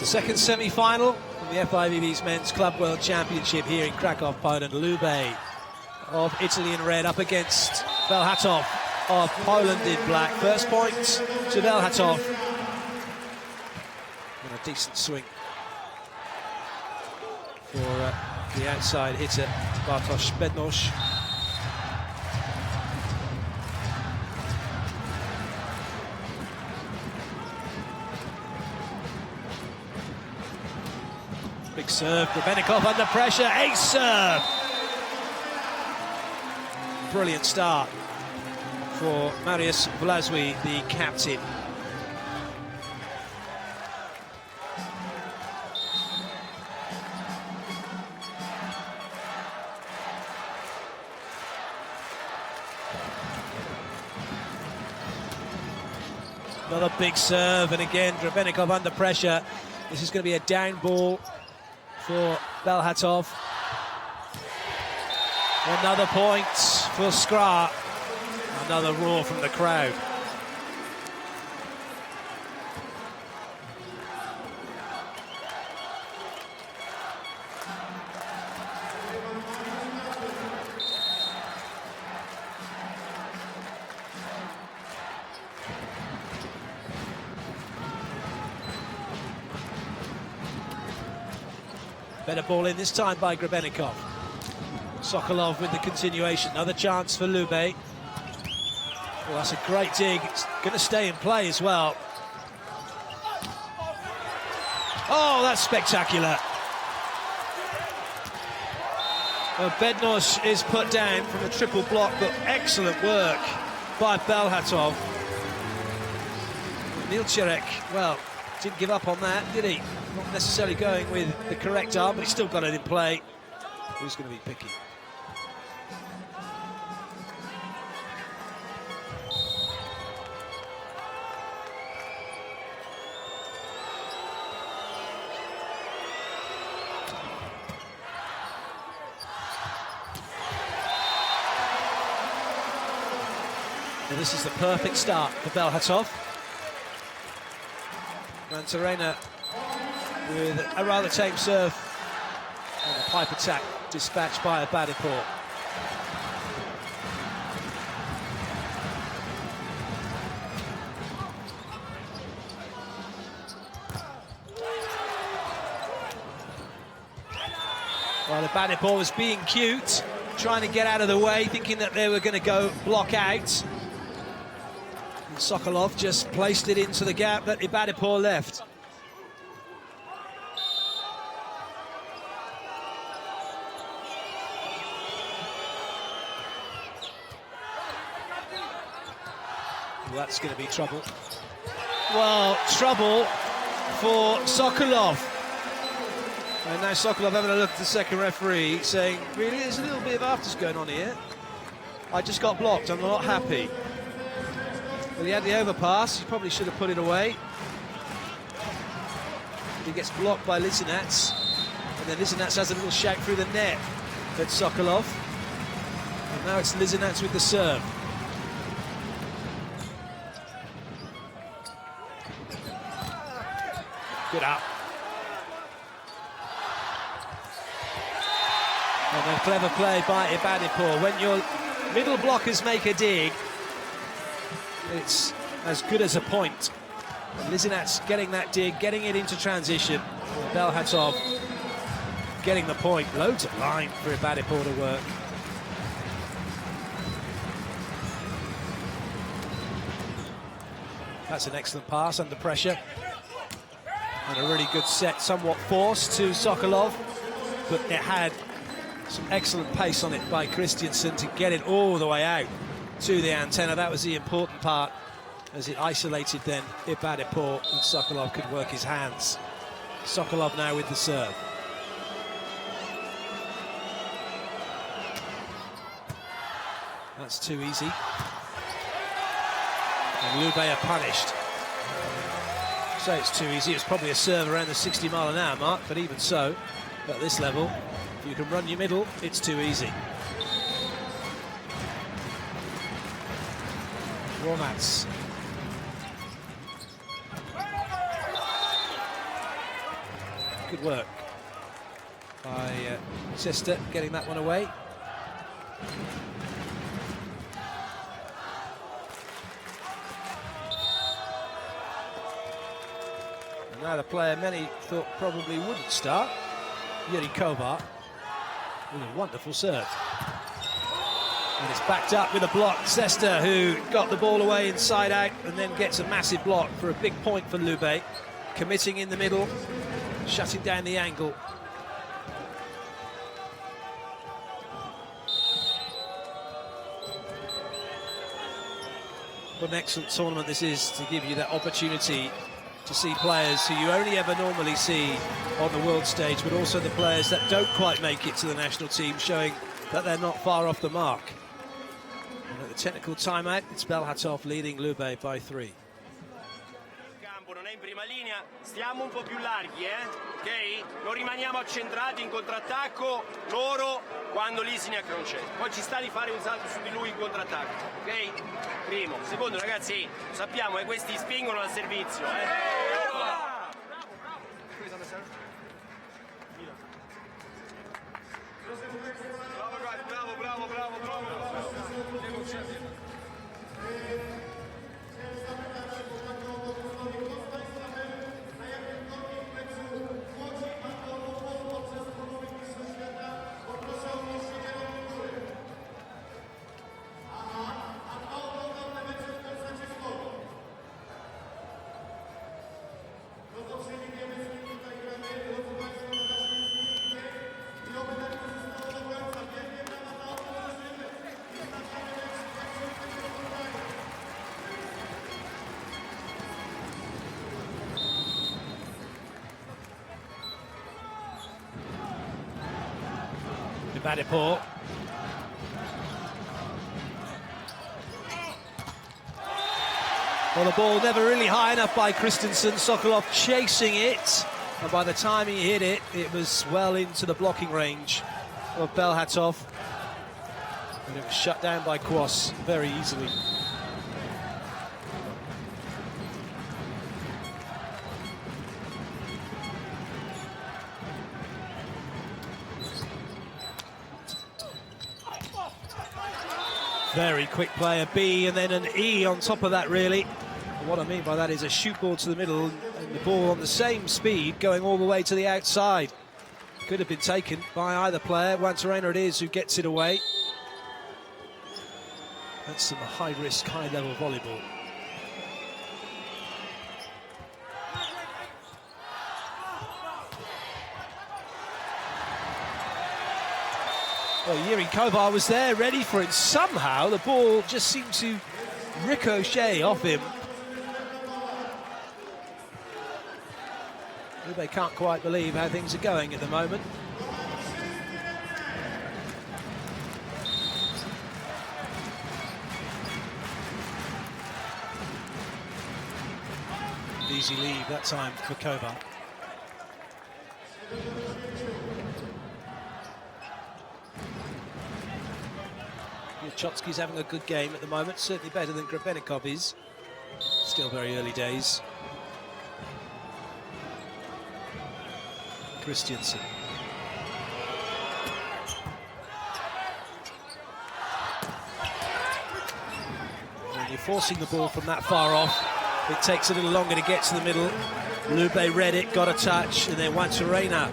the second semi-final of the FIVB's Men's Club World Championship here in Krakow, Poland. Lube of Italy in red up against Bełchatów of Poland in black. First point to Bełchatów. And a decent swing for the outside hitter, Bartosz Bednosz. Big serve, Grebennikov under pressure, ace serve! Brilliant start for Mariusz Wlazły, the captain. Another big serve, and again Grebennikov under pressure. This is going to be a down ball for Bełchatów. Another point for Skra. Another roar from the crowd. Better ball in this time by Grebennikov. Sokolov with the continuation. Another chance for Lube. Well, that's a great dig. It's going to stay in play as well. Oh, that's spectacular. Well, Bednosz is put down from a triple block, but excellent work by Bełchatów. Milcharek, well, didn't give up on that, did he? Not necessarily going with the correct arm, but he's still got it in play. Who's going to be picky? Well, this is the perfect start for Bełchatów. Mantarena with a rather tame serve and a pipe attack dispatched by Abadipor. Well, Abadipor was being cute, trying to get out of the way, thinking that they were going to go block out. And Sokolov just placed it into the gap that Abadipor left. Well, that's going to be trouble. Well, trouble for Sokolov. And now Sokolov having a look at the second referee, saying, really, there's a little bit of afters going on here. I just got blocked, I'm not happy. Well, he had the overpass, he probably should have put it away. He gets blocked by Lisinats, and then Lisinats has a little shout through the net at Sokolov. And now it's Lisinats with the serve. Good up. And a clever play by Abadipor. When your middle blockers make a dig, it's as good as a point. Lisinats getting that dig, getting it into transition. Bełchatów getting the point. Loads of line for Abadipor to work. That's an excellent pass under pressure. And a really good set, somewhat forced to Sokolov, but it had some excellent pace on it by Christiansen to get it all the way out to the antenna. That was the important part, as it isolated then Abadipor, and Sokolov could work his hands. Sokolov now with the serve. That's too easy. And Lube are punished. Say it's too easy, it's probably a serve around the 60-mile-an-hour mark, but even so, at this level, if you can run your middle, it's too easy. Romats. Good work by Sister, getting that one away. And now the player many thought probably wouldn't start, Yuri Kovar, with a wonderful serve. And it's backed up with a block. Sesta, who got the ball away inside out and then gets a massive block for a big point for Lube. Committing in the middle, shutting down the angle. What an excellent tournament this is to give you that opportunity to see players who you only ever normally see on the world stage, but also the players that don't quite make it to the national team, showing that they're not far off the mark. And at the technical timeout, it's Bełchatów leading Lube by 3. Non è in prima linea, stiamo un po' più larghi, ok? Non rimaniamo accentrati in contrattacco loro quando Lisiňák non c'è. Poi ci sta di fare un salto su di lui in contrattacco, ok? Primo. Secondo, ragazzi, sappiamo che questi spingono al servizio, Bravo. Badipur. Well, the ball never really high enough by Christensen. Sokolov chasing it, and by the time he hit it, it was well into the blocking range of Bełchatów. And it was shut down by Kwas very easily. Very quick play, a B and then an E on top of that, really. And what I mean by that is a shoot ball to the middle and the ball on the same speed going all the way to the outside. Could have been taken by either player. Wantarena it is who gets it away. That's some high-risk, high-level volleyball. Well, Yuri Kovar was there, ready for it. Somehow the ball just seemed to ricochet off him. Lube can't quite believe how things are going at the moment. Easy lead that time for Kovar. Chotsky's having a good game at the moment, certainly better than Grebenikov is. Still very early days. Christiansen. When you're forcing the ball from that far off, it takes a little longer to get to the middle. Lube read it, got a touch, and then Wantarena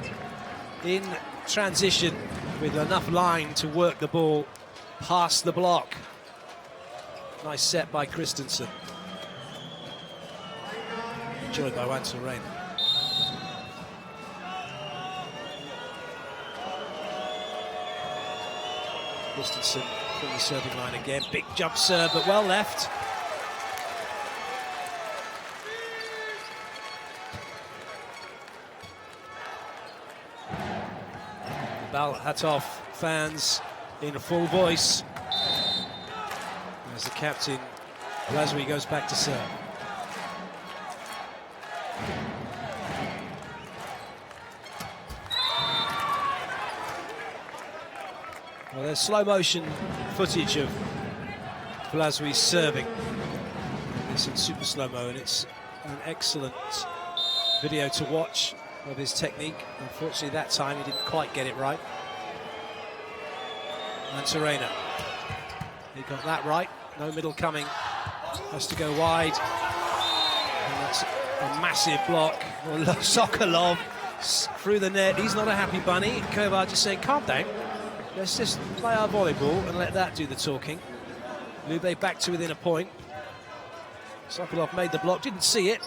in transition with enough line to work the ball past the block. Nice set by Christensen. Enjoyed by Wantarena. Christensen from the serving line again. Big jump serve, but well left. Bełchatów fans in full voice as the captain Vlaswy goes back to serve. Well, there's slow motion footage of Vlaswy serving. It's in super slow-mo, and it's an excellent video to watch. of his technique. Unfortunately, that time he didn't quite get it right. Mantarena. He got that right. No middle coming. Has to go wide. And that's a massive block. Sokolov through the net. He's not a happy bunny. Kovar just saying, calm down. Let's just play our volleyball and let that do the talking. Lube back to within a point. Sokolov made the block, didn't see it,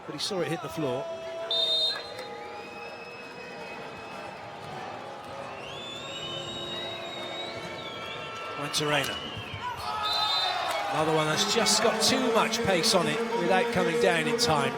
but he saw it hit the floor. Mantarena. Another one that's just got too much pace on it without coming down in time.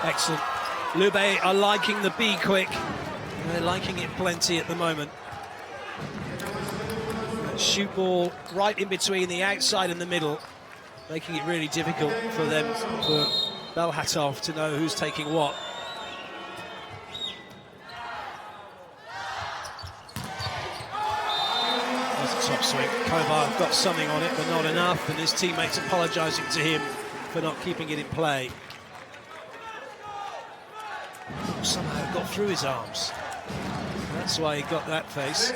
Excellent. Lube are liking the be quick. They're liking it plenty at the moment. Shoot ball right in between the outside and the middle, making it really difficult for them, for Bełchatów, to know who's taking what. There's a top swing. Kovar got something on it, but not enough, and his teammates apologising to him for not keeping it in play. Somehow it got through his arms. That's why he got that face.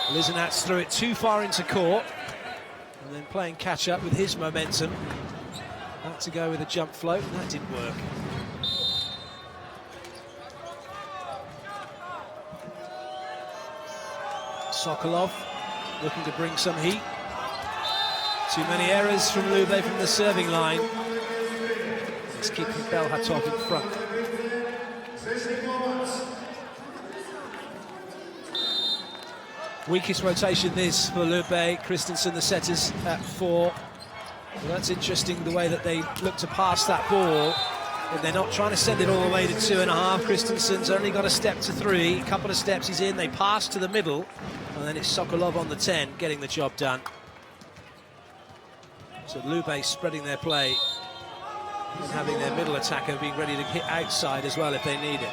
Lizenats threw it too far into court, and then playing catch up with his momentum. Had to go with a jump float, and that didn't work. Sokolov looking to bring some heat. Too many errors from Lube from the serving line. It's keeping Bełchatów in front. Weakest rotation this for Lube. Christensen, the setters, at 4. Well, that's interesting, the way that they look to pass that ball. And they're not trying to send it all the way to 2.5. Christensen's only got a step to 3. A couple of steps he's in. They pass to the middle. And then it's Sokolov on the 10, getting the job done. So Lube spreading their play and having their middle attacker being ready to hit outside as well if they need it.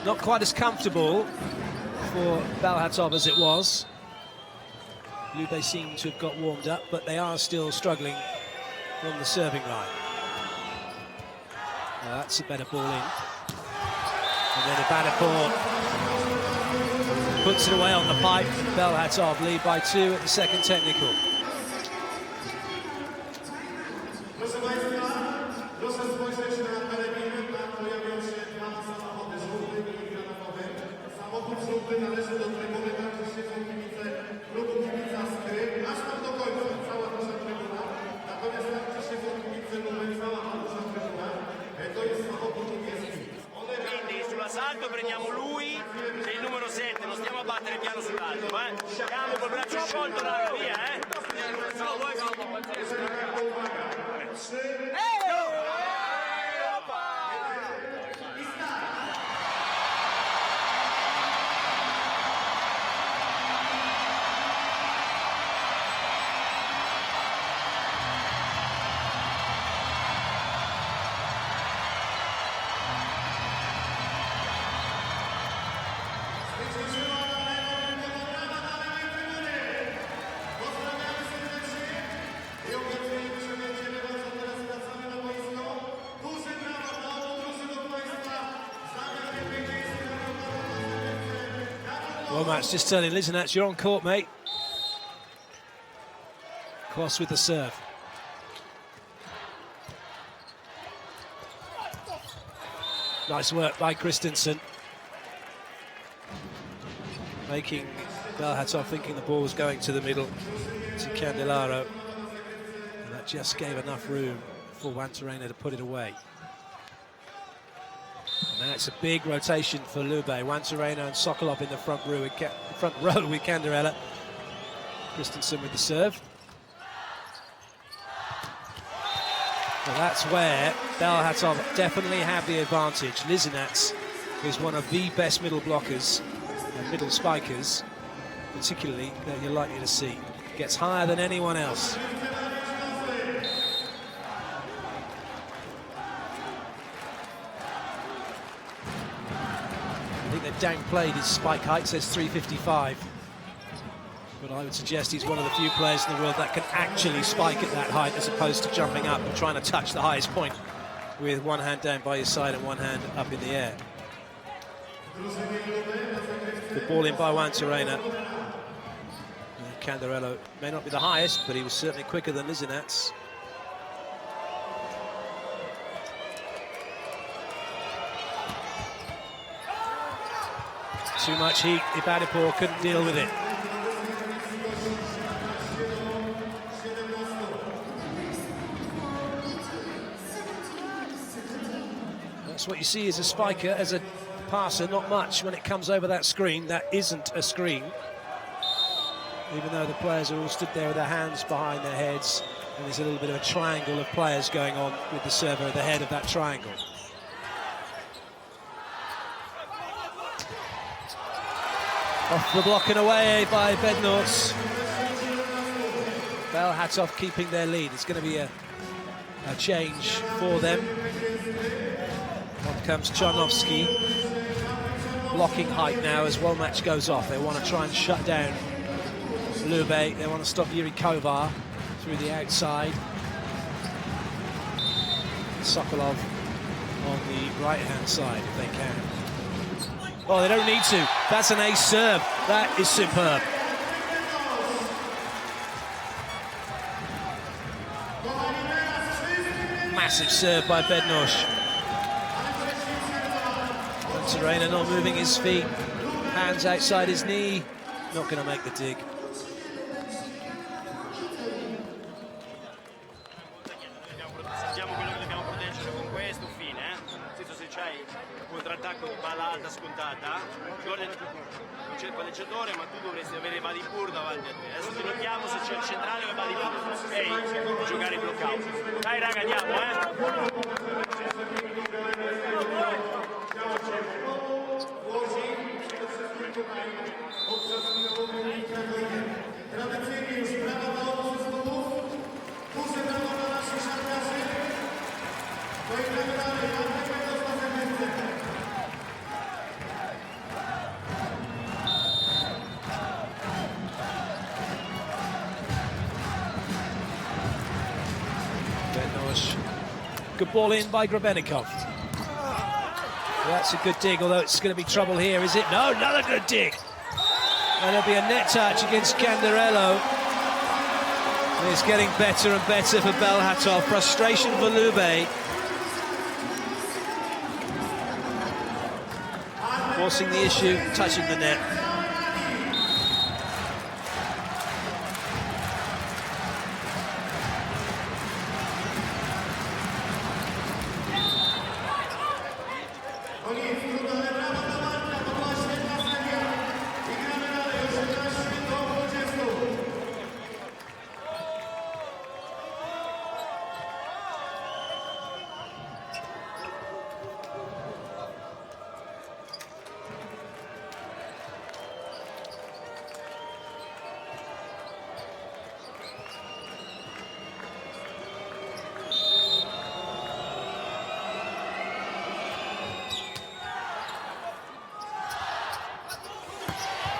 Not quite as comfortable for Bełchatów as it was. Lube seem to have got warmed up, but they are still struggling on the serving line. Well, that's a better ball in. And then Ibanez puts it away on the pipe. Bełchatów lead by 2 at the second technical. Salto prendiamo lui e il numero 7, non stiamo a battere piano sull'alto, Stiamo col braccio sciolto, raga, via, Well, Matt's just telling Lizenats, you're on court, mate. Cross with the serve. Nice work by Christensen. Making Bełchatów thinking the ball was going to the middle to Candelaro. And that just gave enough room for Wantarena to put it away. And now it's a big rotation for Lube. Wantarena and Sokolov in the front row with Candelaro. Christensen with the serve. Well, that's where Bełchatów definitely have the advantage. Lisinats is one of the best middle blockers and middle spikers, particularly that you're likely to see. Gets higher than anyone else. I think they've downplayed his spike height, says 355. But I would suggest he's one of the few players in the world that can actually spike at that height, as opposed to jumping up and trying to touch the highest point with one hand down by your side and one hand up in the air. The ball in by Wantarena. Candelaro may not be the highest, but he was certainly quicker than Lisinats. Too much heat. Ibadipur couldn't deal with it. That's what you see as a spiker, as a passer, not much when it comes over that screen. That isn't a screen. Even though the players are all stood there with their hands behind their heads, and there's a little bit of a triangle of players going on with the server at the head of that triangle. Off the block and away by Bednorz. Bełchatów keeping their lead. It's going to be a change for them. On comes Czarnowski. Blocking height now as one match goes off. They want to try and shut down Lube. They want to stop Yuri Kovar through the outside. Sokolov on the right-hand side if they can. Oh, they don't need to. That's an ace serve. That is superb. Massive serve by Bednorz. Wantarena not moving his feet. Hands outside his knee. Not going to make the dig. Contrattacco di palla alta scontata, non c'è il palleggiatore, ma tu dovresti avere Vadipur davanti a te. Adesso ti notiamo se c'è il centrale o Vadipur, ok? Giocare in blockout. Dai raga, andiamo, Good ball in by Grebenikov. That's a good dig, although it's going to be trouble here, is it? No, another good dig. And there'll be a net touch against Candelaro. It's getting better and better for Bełchatów. Frustration for Lube. Forcing the issue, touching the net.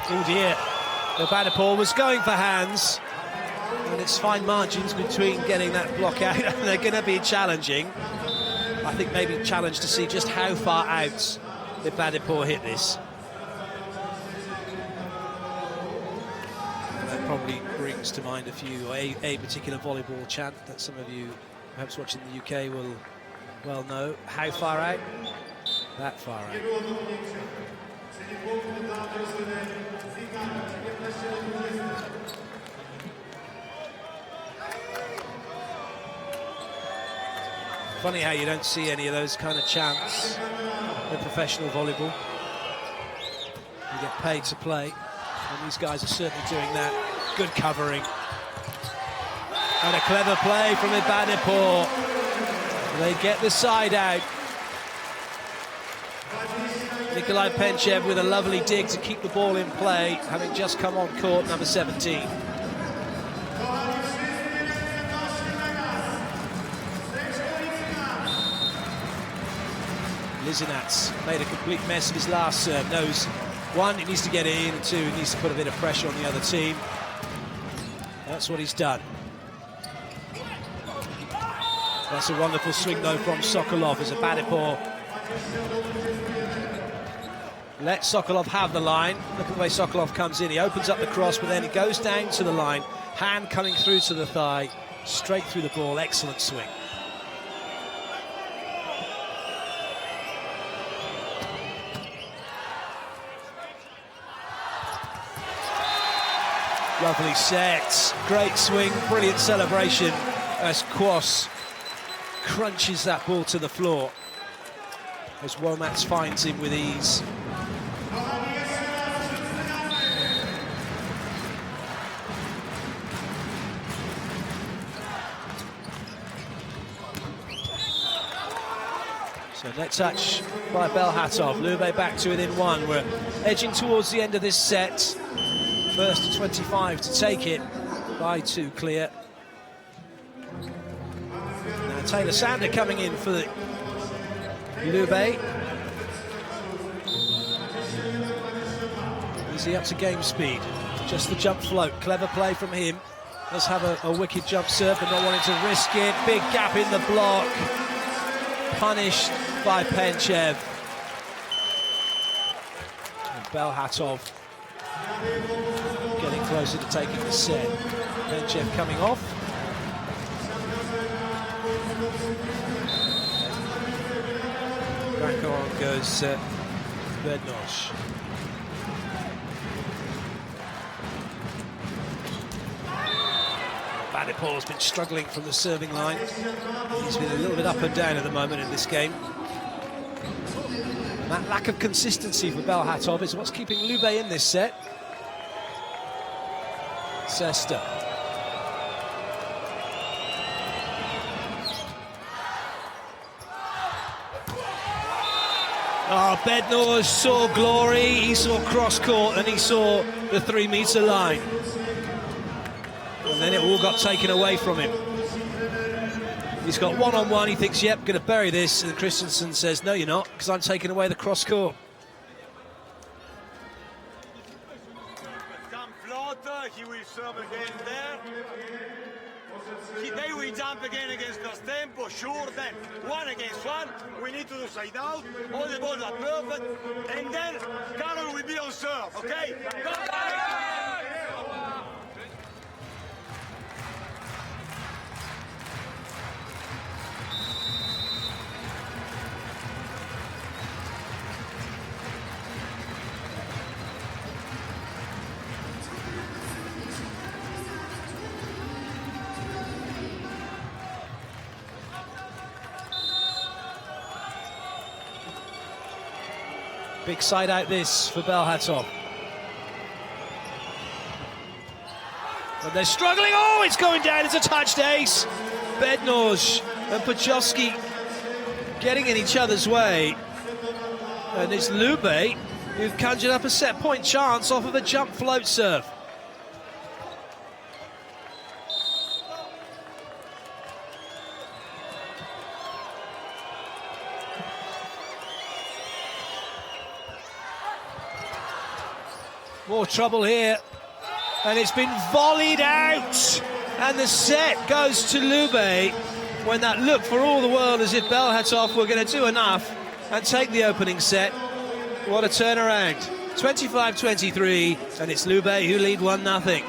Oh dear, Ibadipur was going for hands, and it's fine margins between getting that block out, and they're going to be challenging. I think maybe challenged to see just how far out Ibadipur hit this. And that probably brings to mind a particular volleyball chant that some of you perhaps watching the UK will well know. How far out? That far out. Funny how you don't see any of those kind of chants in professional volleyball. You get paid to play, and these guys are certainly doing that. Good covering. And a clever play from Ibanipur. They get the side out. Nikolai Penchev with a lovely dig to keep the ball in play, having just come on court, number 17. Lizinats made a complete mess of his last serve. Knows, one, he needs to get in, and two, he needs to put a bit of pressure on the other team. That's what he's done. That's a wonderful swing, though, from Sokolov as Ibanipur lets Sokolov have the line. Look at the way Sokolov comes in. He opens up the cross, but then he goes down to the line. Hand coming through to the thigh, straight through the ball. Excellent swing. Lovely set, great swing, brilliant celebration as Kwas crunches that ball to the floor as Womack finds him with ease. So net touch by Bełchatów. Lube back to within one. We're edging towards the end of this set. First to 25 to take it by 2 clear. Now Taylor Sander coming in for the Lube. Is he up to game speed? Just the jump float. Clever play from him. Does have a wicked jump serve, but not wanting to risk it. Big gap in the block. Punished by Penchev. And Bełchatów getting closer to taking the set. Penchev coming off. Back on goes Bednosh. Ibanipur's been struggling from the serving line. He's been a little bit up and down at the moment in this game. And that lack of consistency for Bełchatów is what's keeping Lube in this set. Sesta. Oh, Bednosh saw glory, he saw cross-court, and he saw the 3-metre line. And then it all got taken away from him. He's got one-on-one, he thinks, yep, going to bury this, and Christensen says, no, you're not, because I'm taking away the cross-court. Come float, he will serve again there. They will jump again against the tempo, sure, then 1 against 1, we need to do side out, all the balls are perfect, and then Carol will be on serve, okay? Go! Big side out this for Bełchatów. And they're struggling. Oh, it's going down. It's a touched ace. Bednosh and Pachowski getting in each other's way. And it's Lube who've conjured up a set point chance off of a jump float serve. More trouble here, and it's been volleyed out, and the set goes to Lube when that looked for all the world as if Bełchatów were going to do enough and take the opening set. What a turnaround. 25-23, and it's Lube who lead 1-0.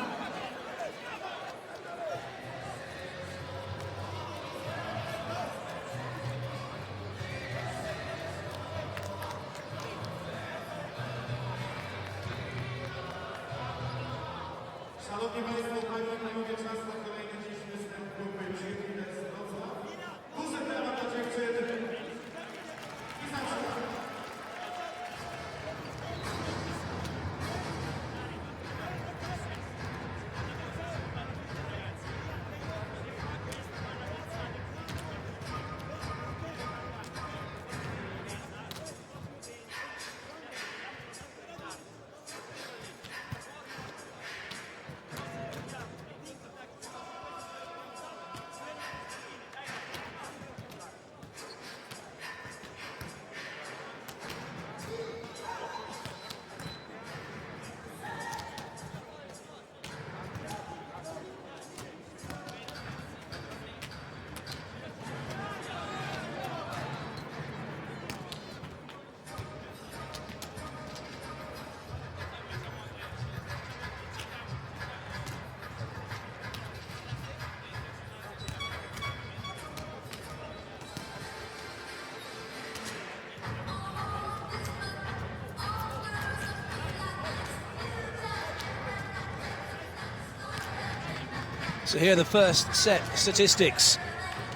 So here are the first set statistics.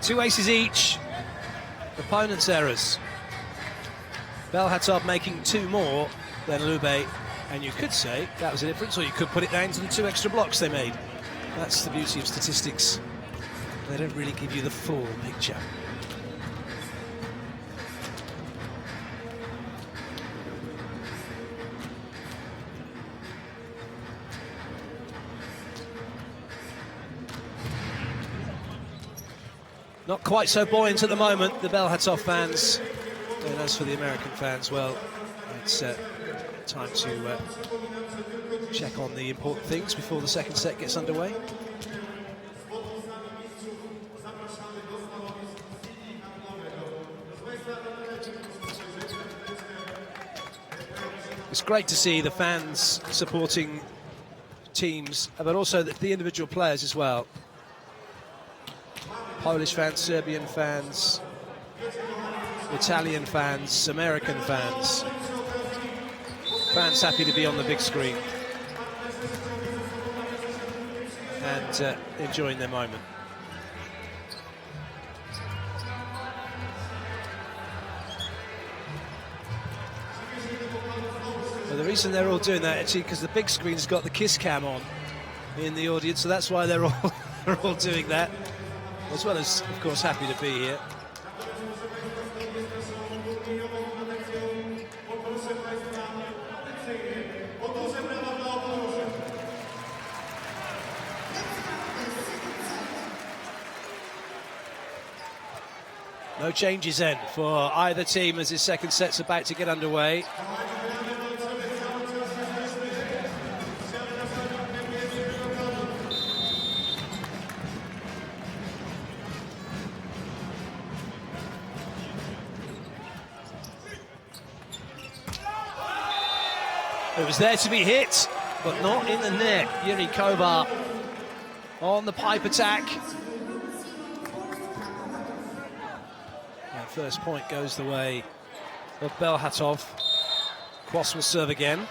2 aces each, opponent's errors. Bełchatów making 2 more than Lube, and you could say that was a difference, or you could put it down to the 2 extra blocks they made. That's the beauty of statistics. They don't really give you the full picture. Not quite so buoyant at the moment, the Bełchatów fans. And as for the American fans, well, it's time to check on the important things before the second set gets underway. It's great to see the fans supporting teams, but also the individual players as well. Polish fans, Serbian fans, Italian fans, American fans. Fans happy to be on the big screen and enjoying their moment. Well, the reason they're all doing that actually because the big screen's got the kiss cam on in the audience, so that's why they're all doing that. As well as, of course, happy to be here. No changes then for either team as this second set's about to get underway. It was there to be hit, but not in the net. Yuri Kovar on the pipe attack. And first point goes the way of Bełchatów. Kwas will serve again.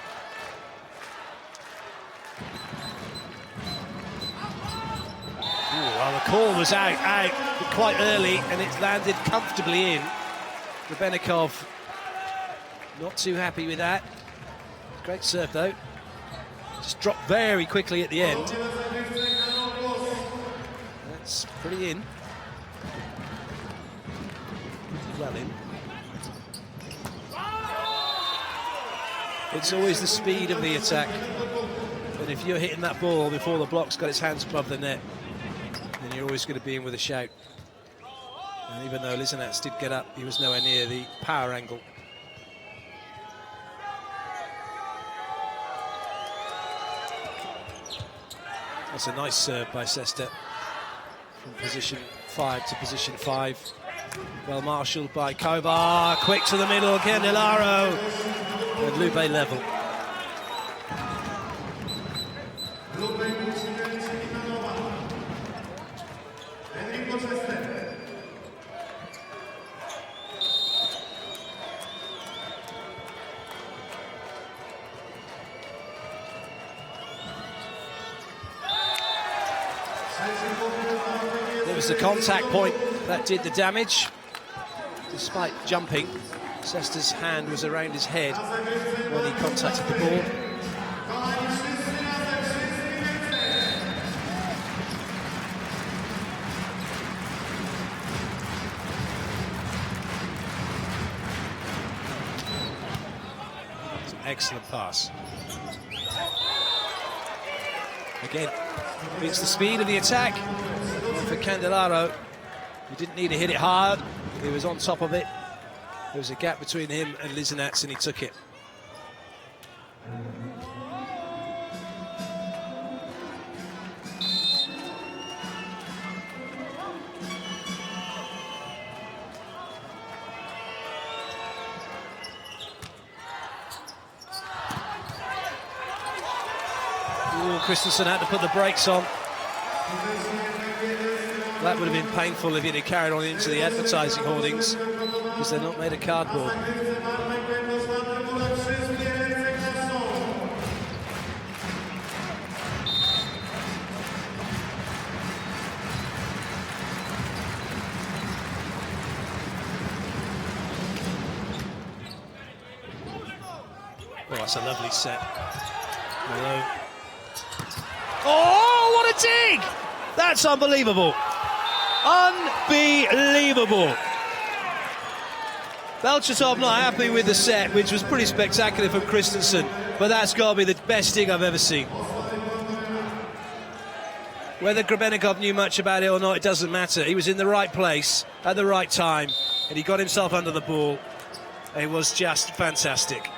Well, the call was out quite early, and it landed comfortably in. Rebenikov not too happy with that. Great serve though. Just dropped very quickly at the end. That's pretty in. Well in. It's always the speed of the attack. And if you're hitting that ball before the block's got its hands above the net, then you're always going to be in with a shout. And even though Lizenats did get up, he was nowhere near the power angle. That's a nice serve by Sesta from position 5 to position 5. Well marshalled by Kovar, quick to the middle, Candellaro, and Lube level. the contact point that did the damage. Despite jumping, Sesta's hand was around his head when he contacted the ball. It's an excellent pass. Again, it's the speed of the attack. And for Candelaro, he didn't need to hit it hard. He was on top of it. There was a gap between him and Lisinats, and he took it. Ooh, Christensen had to put the brakes on. That would have been painful if he'd have carried on into the advertising hoardings, because they're not made of cardboard. Oh, that's a lovely set. Hello. Oh, what a dig! That's unbelievable. Unbelievable. Bełchatów not happy with the set, which was pretty spectacular from Christensen, but that's got to be the best dig I've ever seen. Whether Grebennikov knew much about it or not, it doesn't matter. He was in the right place at the right time, and he got himself under the ball. It was just fantastic.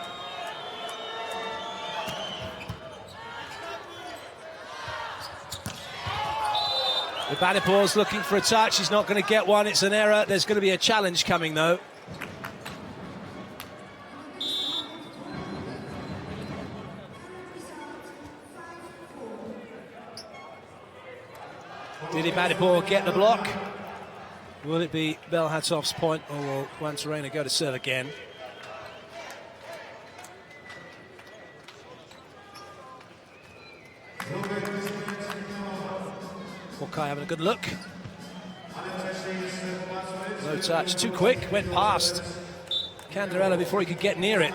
Badipor's looking for a touch. He's not going to get one. It's an error. There's going to be a challenge coming, though. Did Badipor get the block? Will it be Bełchatov's point, or will Juan Serena go to serve again? Hawkeye having a good look. No touch, too quick, went past Candarella before he could get near it.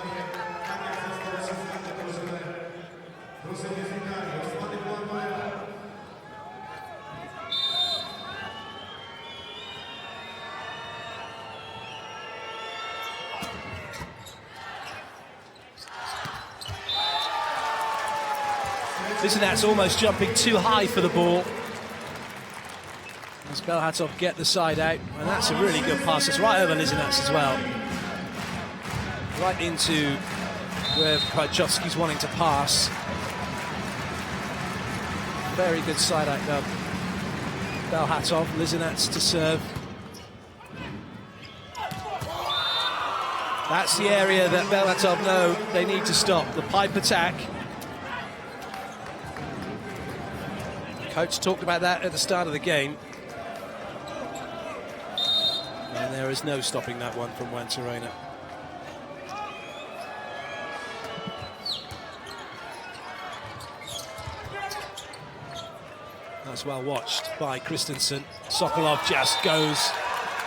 Lisinats almost jumping too high for the ball. As Bełchatów get the side out, and that's a really good pass. It's right over Lisinats as well. Right into where Krajcowski's wanting to pass. Very good side out though. Bełchatów, Lisinats to serve. That's the area that Bełchatów know they need to stop, the pipe attack. Coach talked about that at the start of the game. And there is no stopping that one from Juan Serena. That's well watched by Christensen. Sokolov just goes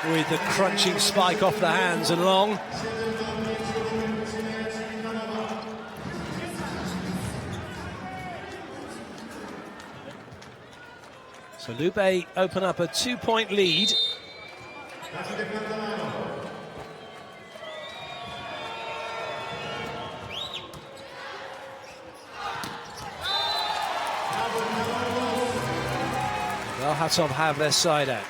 with the crunching spike off the hands and long. So Lube open up a 2-point lead. Bełchatów have their side out.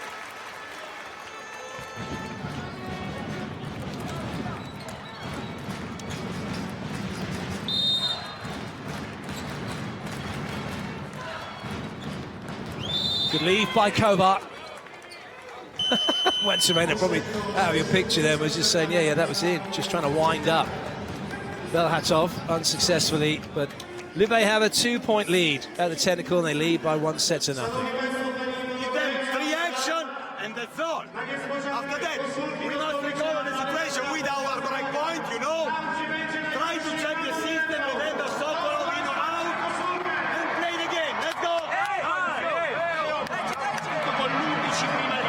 Good leave by Kovar. Juan Serena probably out of your picture there was just saying, yeah, that was it. Just trying to wind up Bełchatów unsuccessfully, but Lube have a 2-point lead at the technical, and they lead by 1 set to nothing. Give them 3 action and that's all. After that, we must recover the situation with our break point, you know. Try to check the system and then the Sokolov in or out and play the game. Let's go! Con l'11 prima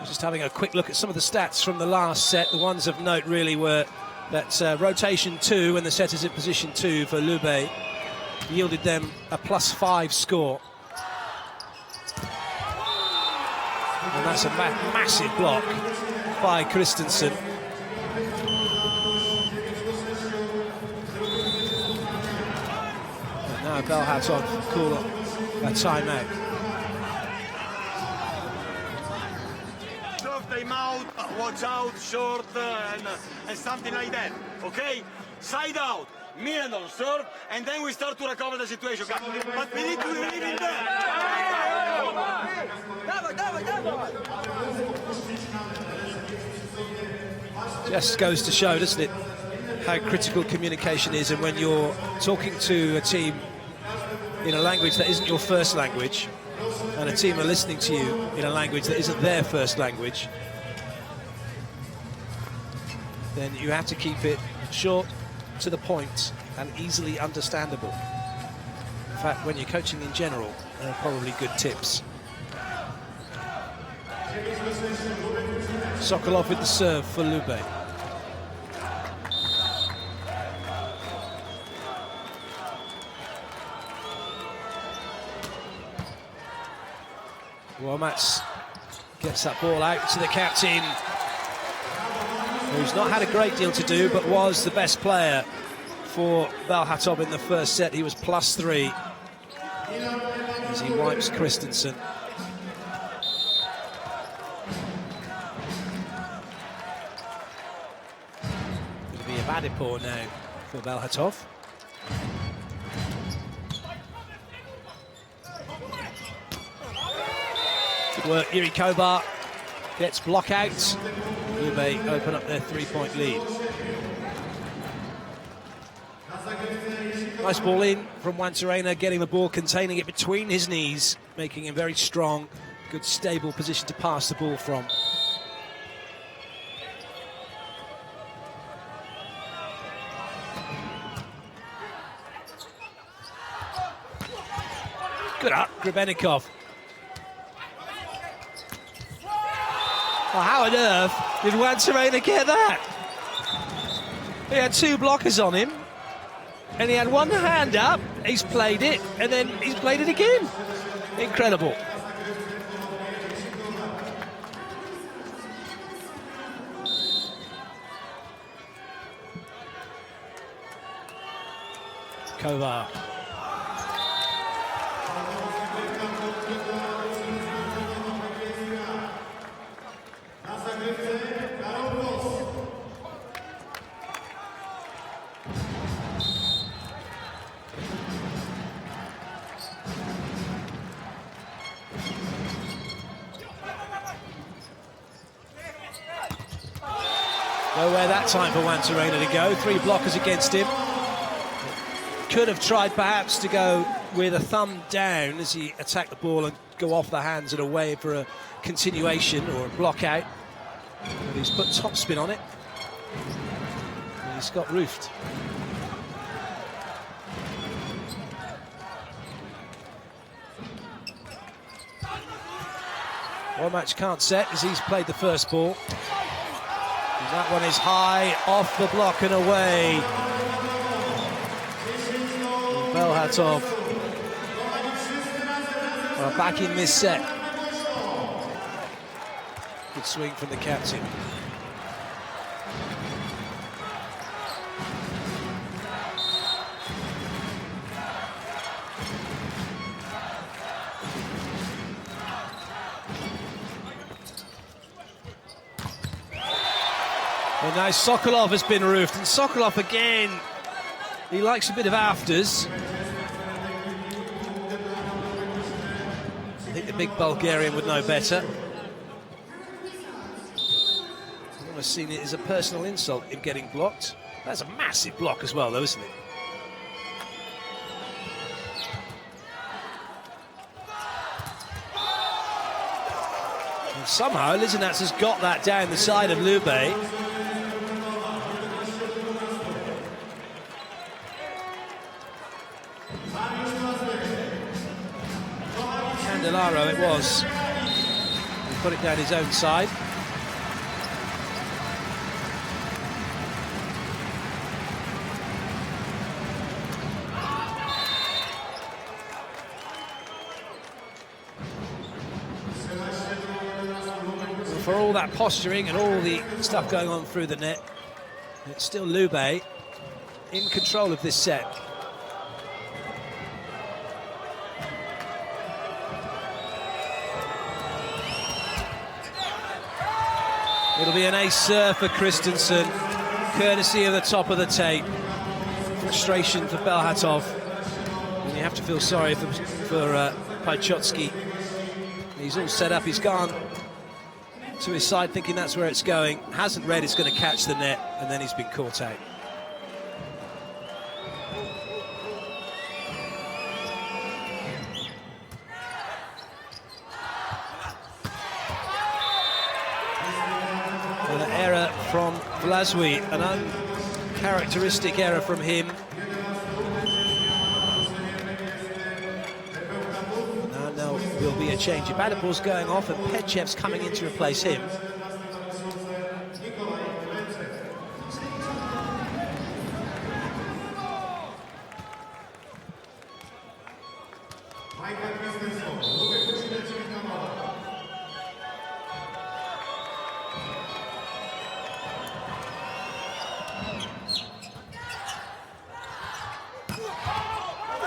Just having a quick look at some of the stats from the last set. The ones of note really were that rotation 2 and the setters in position 2 for Lube yielded them a +5 score. And that's a massive block by Christensen. And now Bełchatów call a timeout. Time out, watch out, short, and something like that. Okay? Side out, middle on serve, and then we start to recover the situation. But we need to leave it there. Just goes to show, doesn't it, how critical communication is, and when you're talking to a team in a language that isn't your first language, and a team are listening to you in a language that isn't their first language, then you have to keep it short, to the point, and easily understandable. In fact, when you're coaching in general, there are probably good tips. Sokolov with the serve for Lube. Wormac gets that ball out to the captain, who's not had a great deal to do, but was the best player for Bełchatów in the first set. He was +3 as he wipes Christensen. Going to be a Vadipur now for Bełchatów. Good work, Yuri Kobar gets block out. Lube open up their 3-point lead. Nice ball in from Wantarena, getting the ball, containing it between his knees, making him very strong. Good stable position to pass the ball from. Good up, Grebennikov. Well, how on earth did Wantarena get that? He had 2 blockers on him, and he had one hand up, he's played it, and then he's played it again. Incredible. Kovar. Nowhere that time for Wantarena to go. 3 blockers against him. Could have tried perhaps to go with a thumb down as he attacked the ball and go off the hands and away for a continuation or a block out. But he's put topspin on it. And he's got roofed. Wormac can't set as he's played the first ball. And that one is high, off the block and away. Bełchatów are back in this set. Good swing from the captain. And now Sokolov has been roofed, and Sokolov again, he likes a bit of afters. I think the big Bulgarian would know better. I've almost seen it as a personal insult in getting blocked. That's a massive block as well, though, isn't it? And somehow Lizinats has got that down the side of Lube. Candelaro it was. He put it down his own side. For all that posturing and all the stuff going on through the net, it's still Lube in control of this set. It'll be an ace serve for Christensen, courtesy of the top of the tape. Frustration for Bełchatów. And you have to feel sorry for Pajczotsky. He's all set up, he's gone to his side thinking that's where it's going. Hasn't read it's going to catch the net, and then he's been caught out. An error from Vlaswy, an uncharacteristic error from him. Will be a change. Ibadapur's going off and Petchev's coming in to replace him.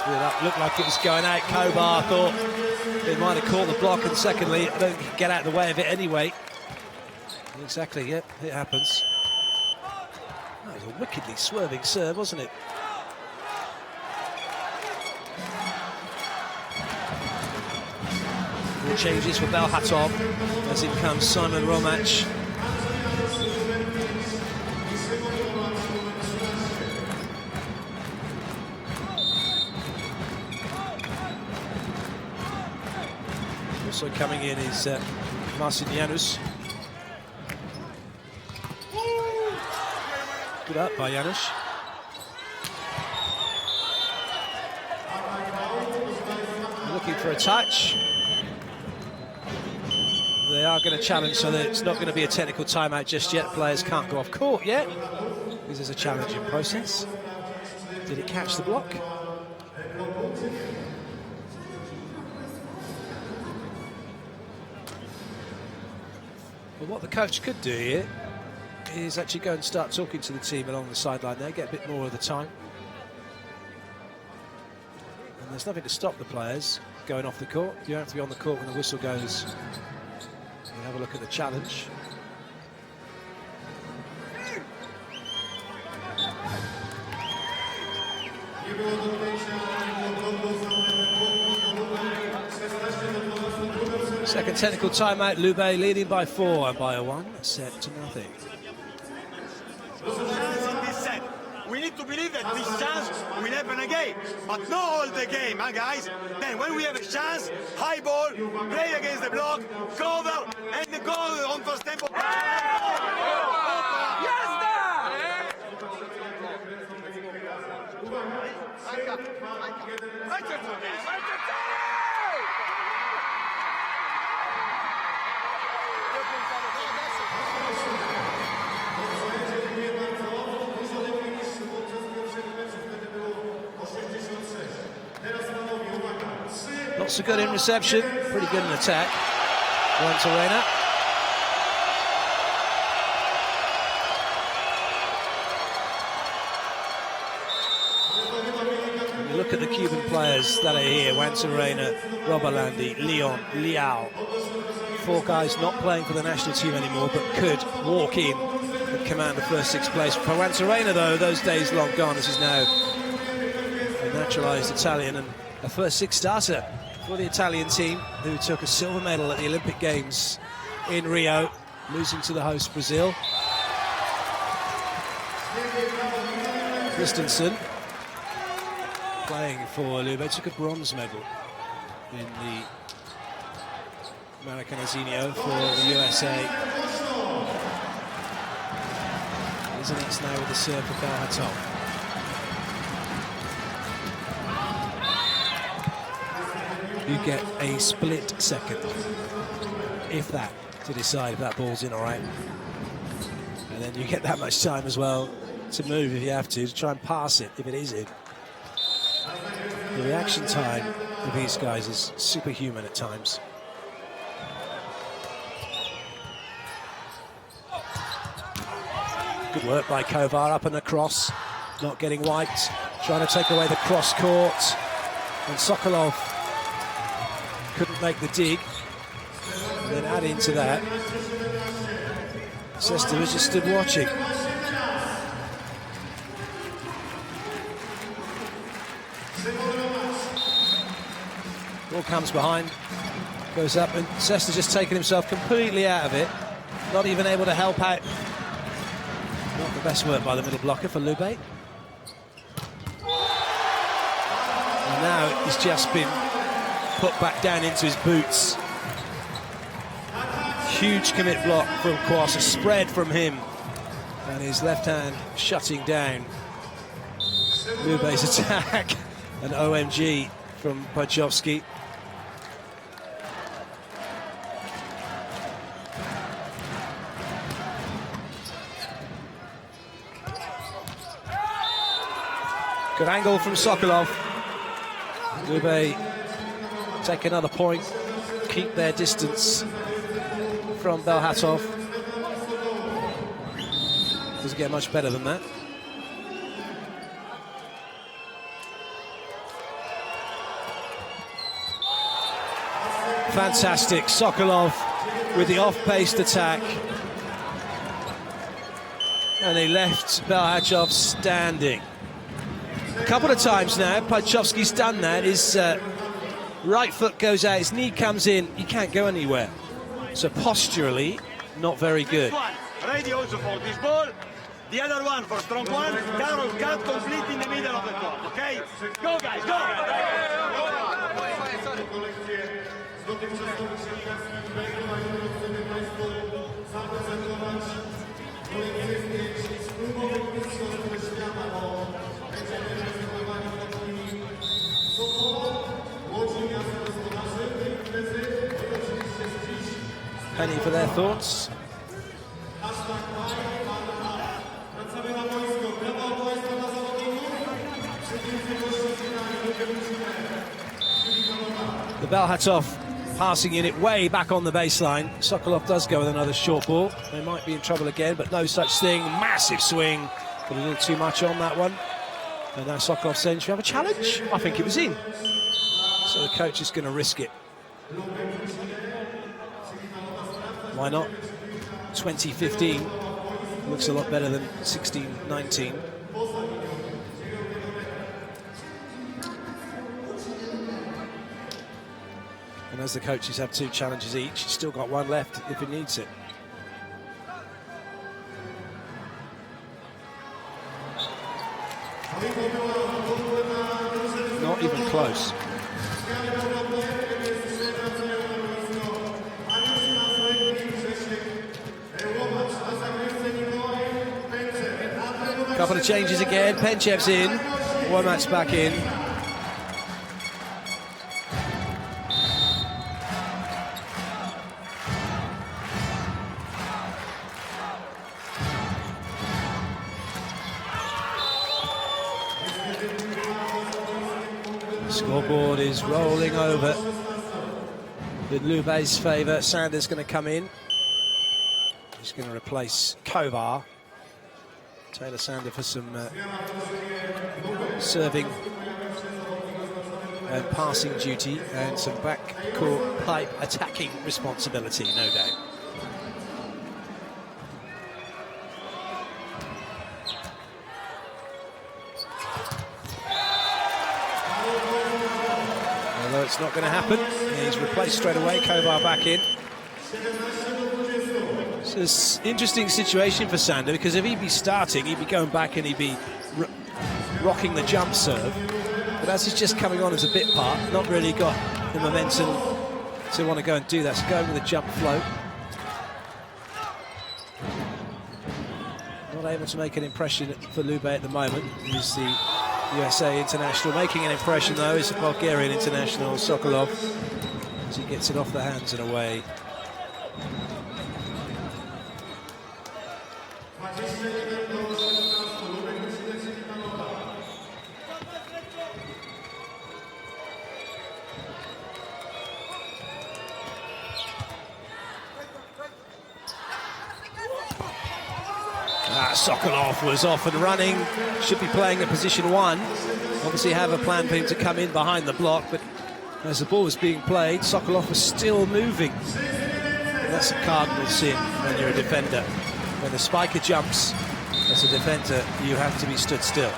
That looked like it was going out. Kobar thought he might have caught the block, and secondly, I don't think he could get out of the way of it anyway. Exactly, yeah, it happens. That was a wickedly swerving serve, wasn't it? More changes for Bełchatów, as in comes Simon Romac. Also coming in is Marcin Janusz. Good up by Janusz. Looking for a touch. They are going to challenge, so that it's not going to be a technical timeout just yet. Players can't go off court yet, because there's a challenging process. Did it catch the block? But what the coach could do here is actually go and start talking to the team along the sideline there, get a bit more of the time. And there's nothing to stop the players going off the court. You don't have to be on the court when the whistle goes. We'll have a look at the challenge. Second technical timeout, Lube leading by 4 and by a 1 set to nothing. In this set, we need to believe that this chance will happen again, but not all the game, huh, guys? Then when we have a chance, high ball, play against the block, cover, and go on first tempo. Not so good in reception, pretty good in attack. One to Reina. You look at the Cuban players that are here: Wantarena, Robalandi, Leon, Liao. 4 guys not playing for the national team anymore, but could walk in in command of first six place. Pawantarena, though, those days long gone. This is now a naturalised Italian and a first six starter for the Italian team, who took a silver medal at the Olympic Games in Rio, losing to the host Brazil. Christensen, playing for Lube, took a bronze medal in the Maracanazinho for the USA. Isn't now with the serve for Bełchatów. You get a split second, if that, to decide if that ball's in or out. And then you get that much time as well to move if you have to try and pass it if it is in. The reaction time of these guys is superhuman at times. Good work by Kovar, up and across, not getting wiped, trying to take away the cross court. And Sokolov couldn't make the dig. And then add into that, Sesta was just stood watching. Ball comes behind, goes up, and Sesta's just taken himself completely out of it, not even able to help out. Not the best work by the middle blocker for Lube. And now he's just been put back down into his boots. Huge commit block from Kwas, a spread from him, and his left hand shutting down Lube's attack. An OMG from Błachowski. Good angle from Sokolov. Lube take another point, keep their distance from Bełchatów. Doesn't get much better than that. Fantastic, Sokolov with the off-paced attack. And he left Bełchatów standing. A couple of times now, Błachowski's done that. His right foot goes out, his knee comes in, he can't go anywhere. So posturally, not very good. Ready also for this ball. The other one for strong one. Carol cut complete in the middle of the court, okay? Go guys, go! Penny for their thoughts. The Bełchatów passing unit way back on the baseline. Sokolov does go with another short ball. They might be in trouble again, but no such thing. Massive swing, but a little too much on that one. And now Sokolov saying, should we have a challenge? I think it was in. So the coach is going to risk it. Why not? 2015 looks a lot better than 16-19. And as the coaches have two challenges each, he's still got one left if he needs it. Not even close. Couple of changes again. Penchev's in. One match back in. The scoreboard is rolling over in Lube's favour. Sander's going to come in. He's going to replace Kovar. Taylor Sander for some serving and passing duty and some backcourt pipe attacking responsibility, no doubt. Although it's not going to happen. He's replaced straight away, Kovar back in. It's an interesting situation for Sander, because if he'd be starting, he'd be going back and he'd be rocking the jump serve. But as he's just coming on as a bit part, not really got the momentum to want to go and do that. So going with a jump float. Not able to make an impression for Lube at the moment. He's the USA international. Making an impression, though, is the Bulgarian international, Sokolov, as he gets it off the hands and away. Sokolov was off and running, should be playing at position 1. Obviously have a plan for him to come in behind the block, but as the ball was being played, Sokolov was still moving. That's a cardinal sin when you're a defender. When the spiker jumps, as a defender, you have to be stood still.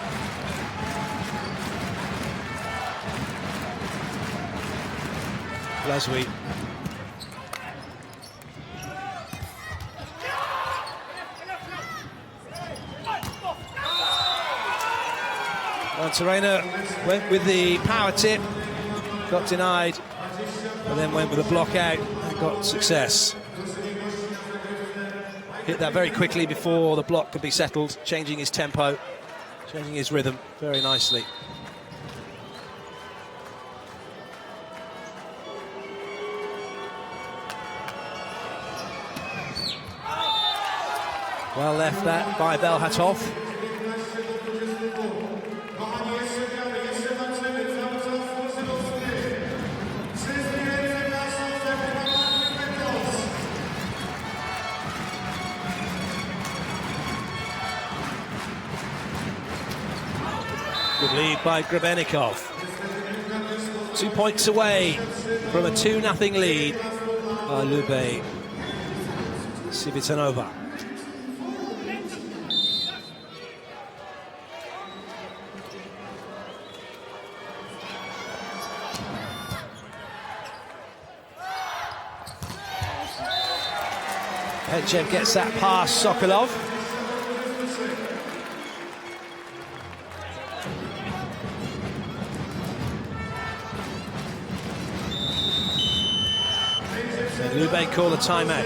Blaswy. Serena went with the power tip, got denied, and then went with a block out and got success. Hit that very quickly before the block could be settled, changing his tempo, changing his rhythm very nicely. Well left that by Bełchatów. Good lead by Grebenikov. 2 points away from a 2-0 lead by Lube Civitanova. Hedgev gets that past Sokolov. Lube call a timeout.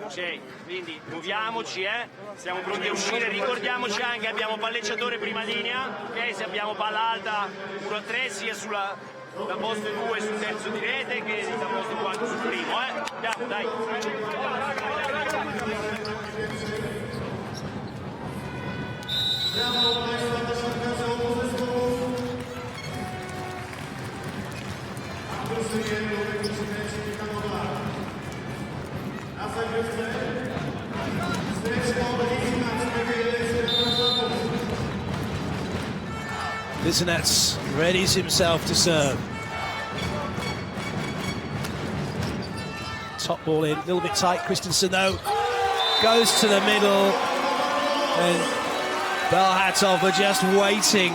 Ok, quindi muoviamoci, siamo pronti a uscire, ricordiamoci anche abbiamo palleggiatore prima linea, ok? Se abbiamo palla alta 1-3 sia da posto 2 sul terzo di rete che da posto 4 sul primo, andiamo, dai. Lisinets readies himself to serve. Top ball in, a little bit tight. Christensen though goes to the middle, and Bełchatów are just waiting.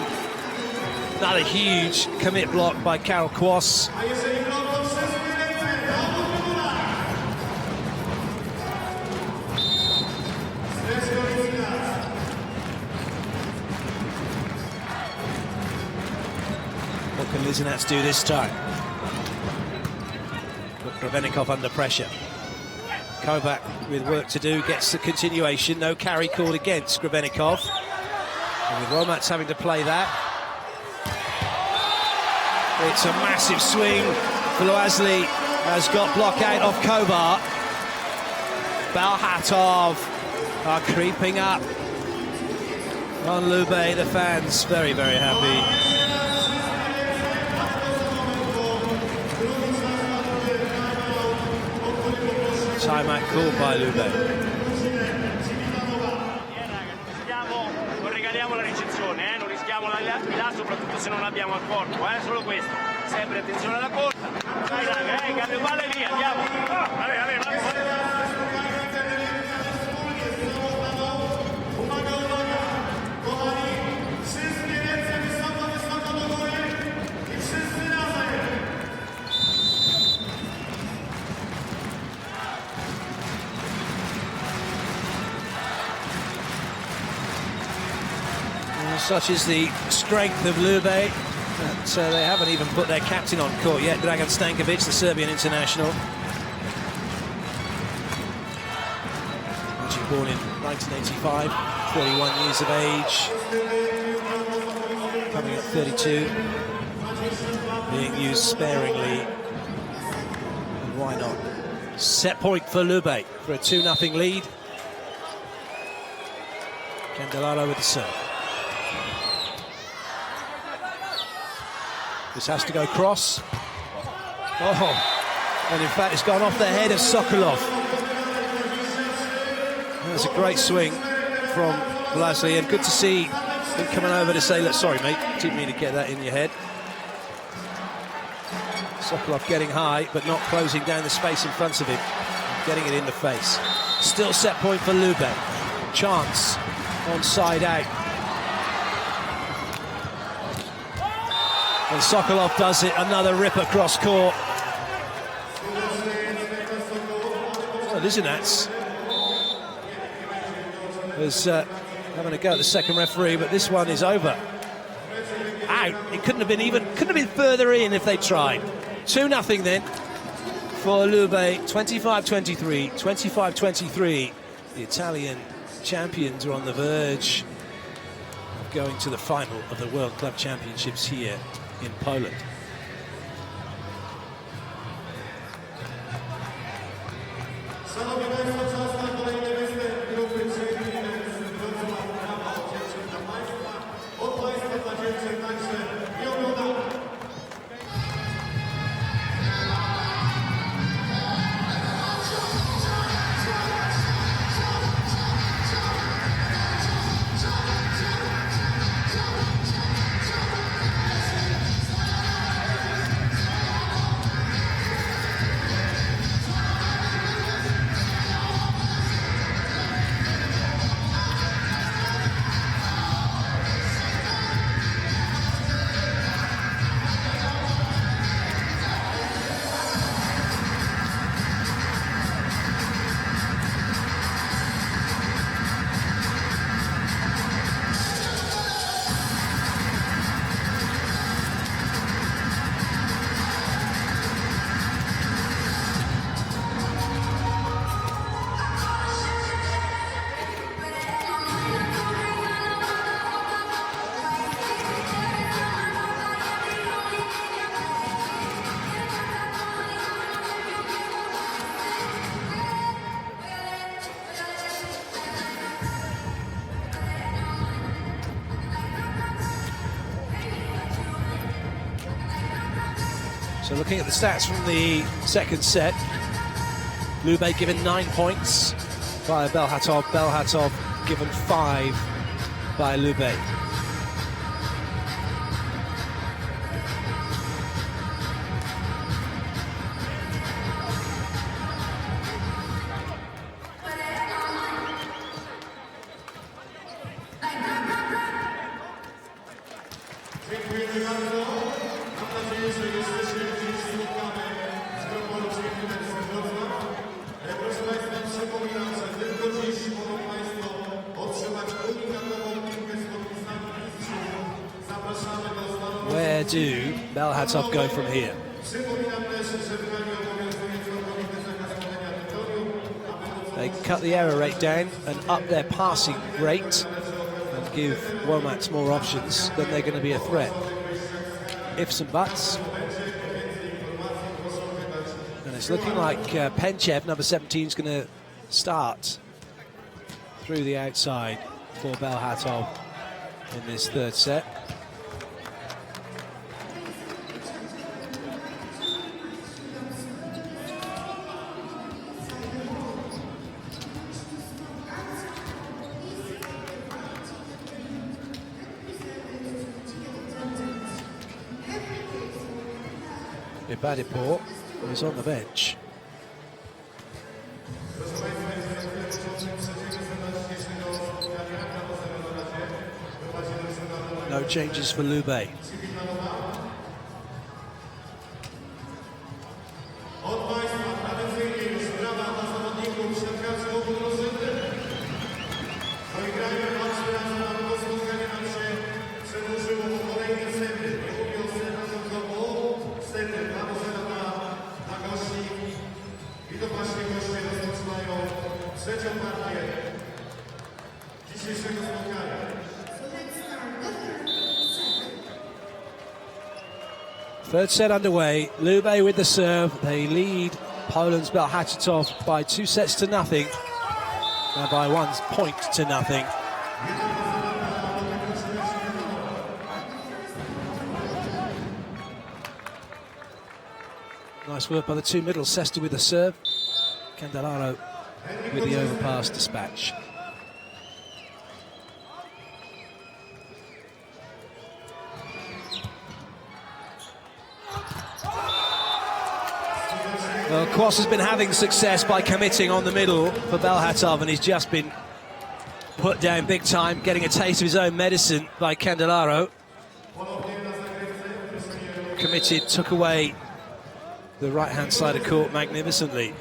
Another huge commit block by Karol Kłos. What can Lisinets do this time? But Grebenikov under pressure. Kovac with work to do, gets the continuation. No carry called against Grebenikov. And with Romats having to play that. It's a massive swing. Voloasli has got block out of Kovar. Bełchatów are creeping up on Lube. The fans very, very happy. Timeout called by Lube. Non regaliamo la ricezione, non rischiamo la là, soprattutto se non abbiamo il corpo, solo questo. Sempre attenzione alla corsa. Dai raga, cambio palle via, andiamo. Such is the strength of Lube that they haven't even put their captain on court yet, Dragan Stankovic, the Serbian international. Actually born in 1985, 31 years of age, coming at 32, being used sparingly, and why not? Set point for Lube for a 2-0 lead. Candelaro with the serve. This has to go cross. Oh, and in fact it's gone off the head of Sokolov. That's a great swing from Vlasly, and good to see him coming over to say, look, sorry mate, didn't mean to get that in your head. Sokolov getting high, but not closing down the space in front of him, getting it in the face. Still set point for Lube. Chance on side out. And Sokolov does it, another rip across court. Well, Lisinats was having a go at the second referee, but this one is over. Out. It couldn't have been further in if they tried. 2-0 then for Lube. 25-23, 25-23. The Italian champions are on the verge of going to the final of the World Club Championships here in Poland. So looking at the stats from the second set, Lube given 9 points by Bełchatów. Bełchatów given 5 by Lube. Where do Bełchatów go from here? They cut the error rate down and up their passing rate and give Womack more options, then they're going to be a threat. Ifs and buts. And it's looking like Penchev, number 17, is going to start through the outside for Bełchatów in this third set. Ibadipor is on the bench. No changes for Lube. Third set underway. Lube with the serve. They lead Poland's Bełchatów by 2-0, and by 1 point to nothing. Nice work by the two middles. Sesta with the serve. Candelaro with the overpass dispatch. Well, Kwas has been having success by committing on the middle for Bełchatów, and he's just been put down big time, getting a taste of his own medicine by Candelaro. Committed, took away the right-hand side of court magnificently.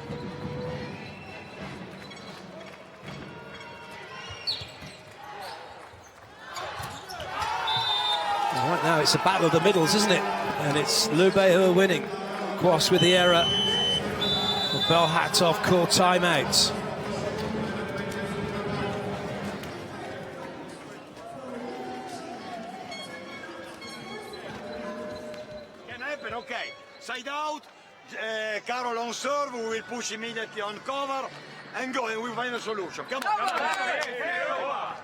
And right now it's a battle of the middles, isn't it? And it's Lube who are winning. Kwas with the error. Bełchatów call timeout. Can happen, okay. Side out, Carol on serve, we will push immediately on cover and go, and we find a solution. Come on. Come on.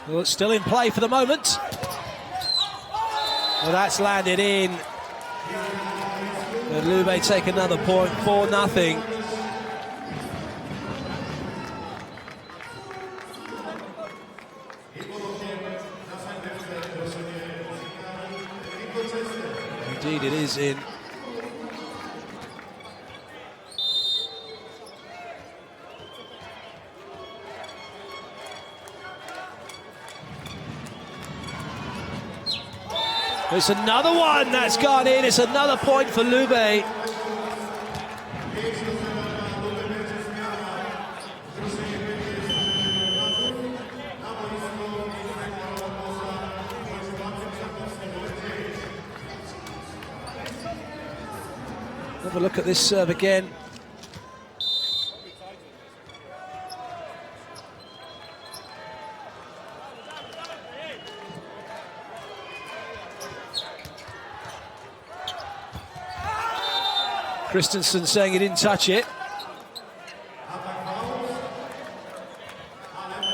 Well, it's still in play for the moment. Well, that's landed in. And Lube take another point, 4-0. Indeed, it is in. It's another one that's gone in. It's another point for Lube. Have a look at this serve again. Christensen saying he didn't touch it.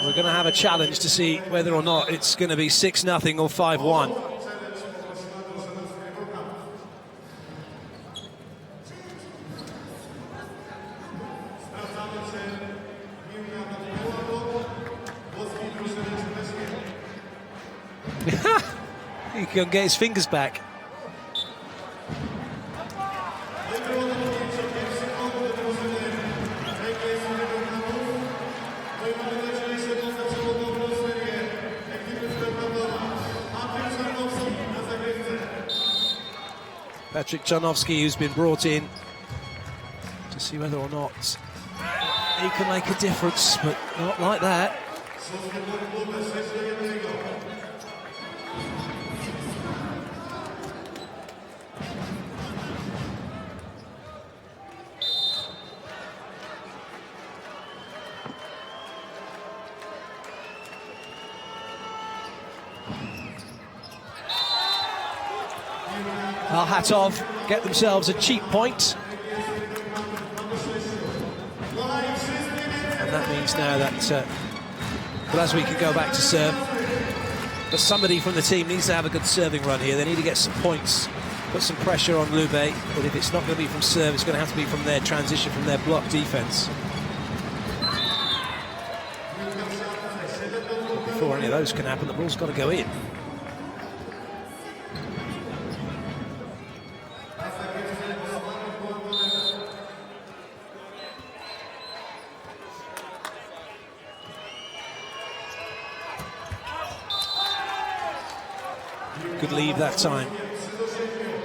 We're going to have a challenge to see whether or not it's going to be 6-0 or 5-1. He can get his fingers back. Patrick Czarnowski, who's been brought in to see whether or not he can make a difference, but not like that. Bełchatów get themselves a cheap point. And that means now that Glasgow can go back to serve. But somebody from the team needs to have a good serving run here. They need to get some points, put some pressure on Lube. But if it's not going to be from serve, it's going to have to be from their transition, from their block defence. Before any of those can happen, the ball's got to go in. Good leave that time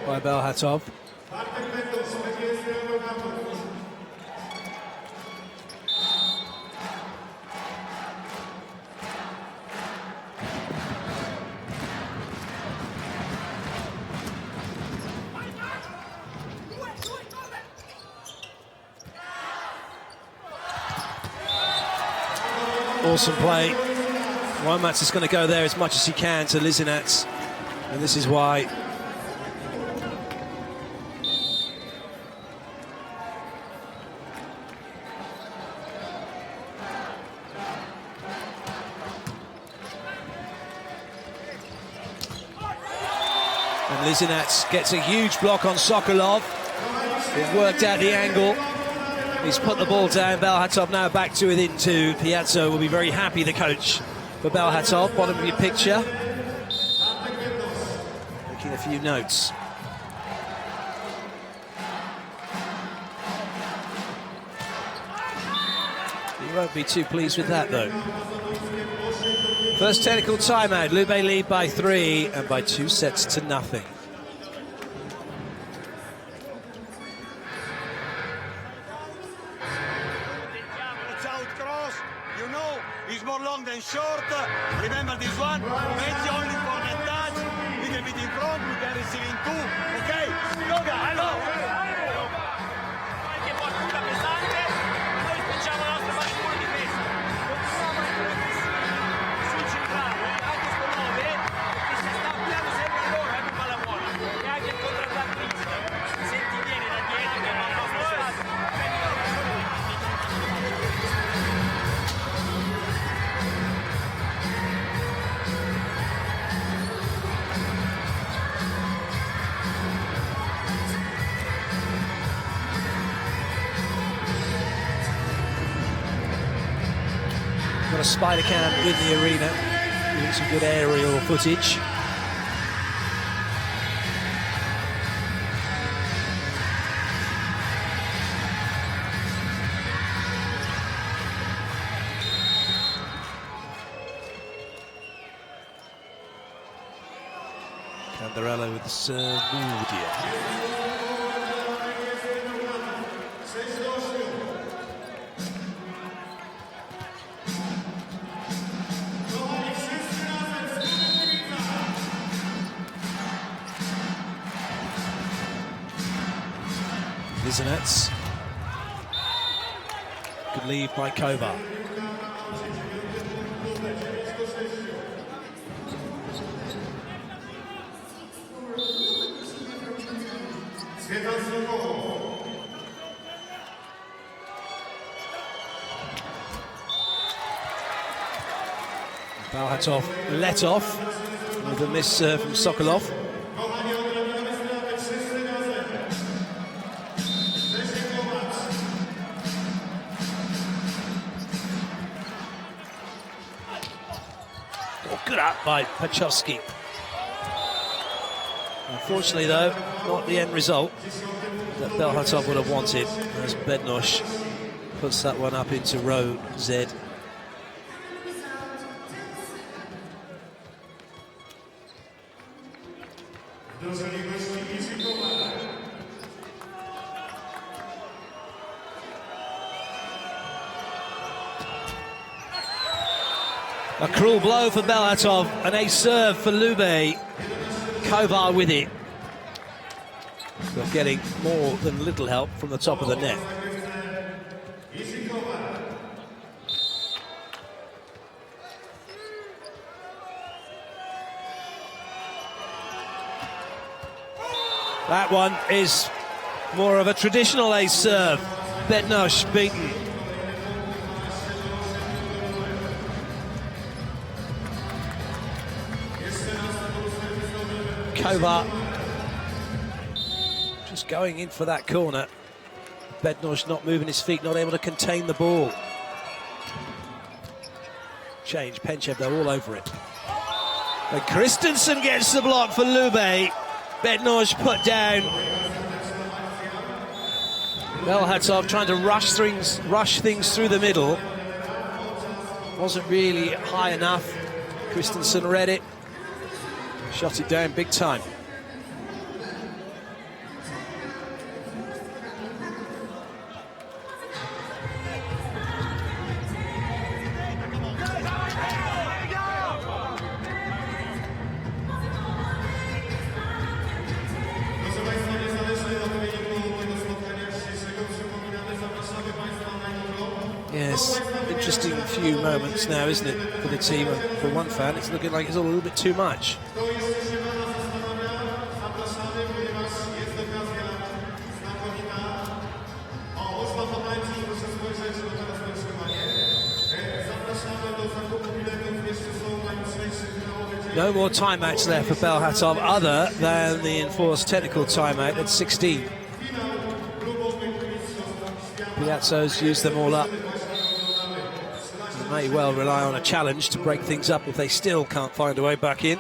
by Bełchatów. Awesome play. Wymats is going to go there as much as he can to Lisinats, and this is why. And Lisinats gets a huge block on Sokolov. It worked out the angle. He's put the ball down. Bełchatów now back to within two. Piazza will be very happy, the coach, for Bełchatów. Bottom of your picture. Making a few notes. He won't be too pleased with that, though. First technical timeout. Lube lead by 3 and by 2 sets to nothing. He's more long than short. Remember this one? Benji only for the touch. We can beat in front, we can receive in two. Okay? Go, guys, go! Qualche battuta pesante, noi spingiamo la nostra battuta di difesa. Continuiamo a essere sui centrali, anche sto 9, che si sta ampliando sempre loro, con palla buona. E anche il contrattacco Insta. Se ti viene da dietro, che è il nostro stato, prendi la Got a spider cam in the arena, doing some good aerial footage. Candarello with the serve. Ooh, dear. Lisinats. Good lead by Kovar. Bełchatów let off with a miss from Sokolov. Good up by Pachowski. Unfortunately, though, not the end result that Bełchatów would have wanted, as Bednosh puts that one up into row Z. A cruel blow for Bełchatów, an ace serve for Lube. Kovar with it. But getting more than little help from the top of the net. That one is more of a traditional ace serve. Bednosh beaten. Kovar just going in for that corner. Bednosh not moving his feet, not able to contain the ball. Change, Penchev though all over it. And Christensen gets the block for Lube. Bednosh put down. Bełchatów trying to rush things through the middle. Wasn't really high enough. Christensen read it. Shot it down big time. Yes, interesting few moments now, isn't it, for the team? And for one fan, it's looking like it's all a little bit too much. No more timeouts left for Bełchatów other than the enforced technical timeout at 16. Piazzo's used them all up. They may well rely on a challenge to break things up if they still can't find a way back in.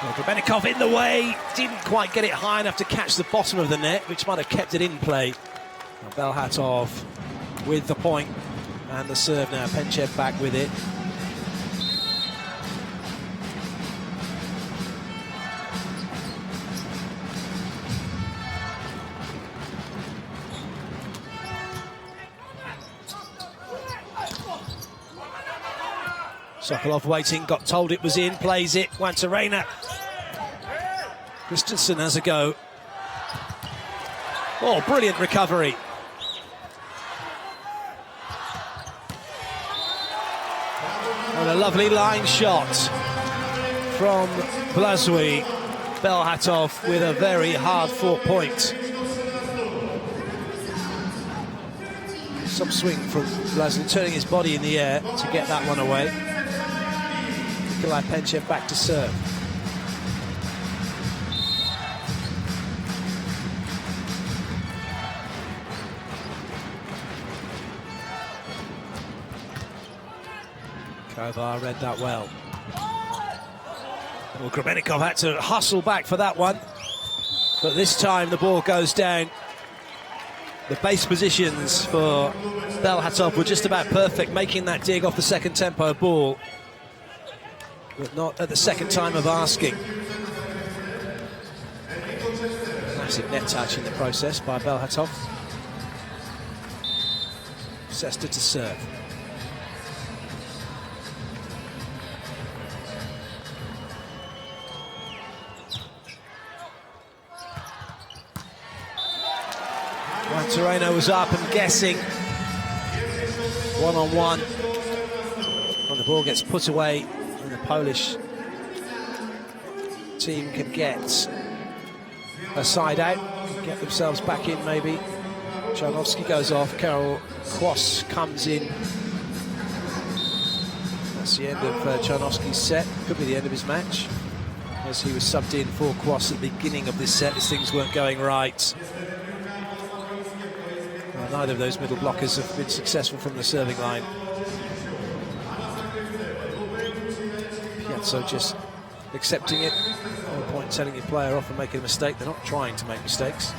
Well, Grebenikov in the way, didn't quite get it high enough to catch the bottom of the net, which might have kept it in play. And Bełchatów with the point and the serve now. Penchev back with it. Sokolov waiting, got told it was in, plays it, Wantarena. Christensen has a go. Oh, brilliant recovery. And a lovely line shot from Blazwy. Bełchatów with a very hard-fought point. Some swing from Blazwy, turning his body in the air to get that one away. Nikolai Penchev back to serve. Kovar read that well. Well, Grebenikov had to hustle back for that one, but this time the ball goes down. The base positions for Bełchatów were just about perfect, making that dig off the second tempo ball, but not at the second time of asking. Massive net touch in the process by Bełchatów. Sesta to serve. Wantarena was up and guessing. One-on-one. When the ball gets put away, and the Polish team can get a side out, get themselves back in maybe. Czarnowski goes off, Karol Kłos comes in. That's the end of Czarnowski's set. Could be the end of his match, as he was subbed in for Kłos at the beginning of this set as things weren't going right. Neither of those middle blockers have been successful from the serving line. Piazzo just accepting it. No point telling your player off and making a mistake. They're not trying to make mistakes.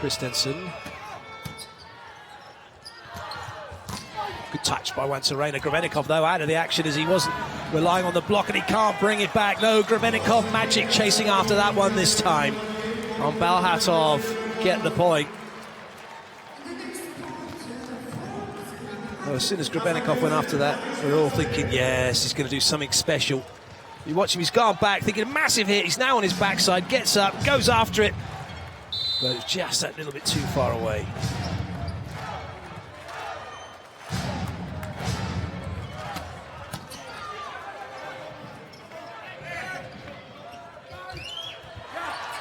Christensen. Good touch by Wantarena. Grebenikov, though, out of the action as he wasn't relying on the block and he can't bring it back. No, Grebenikov magic chasing after that one this time. On Bełchatów, get the point. Well, as soon as Grebenikov went after that, we were all thinking, yes, he's going to do something special. You watch him, he's gone back, thinking a massive hit. He's now on his backside, gets up, goes after it. But it's just that little bit too far away.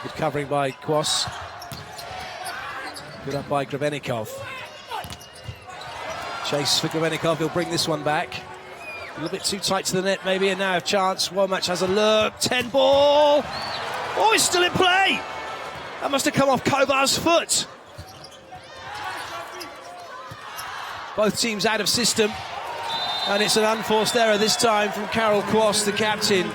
Good covering by Kłos. Good up by Grebenikov. Chase for Grebenikov, he'll bring this one back. A little bit too tight to the net maybe, and now a chance. Womack has a look, 10 ball. Oh, it's still in play. That must have come off Kovar's foot. Both teams out of system, and it's an unforced error this time from Karol Kłos, the captain.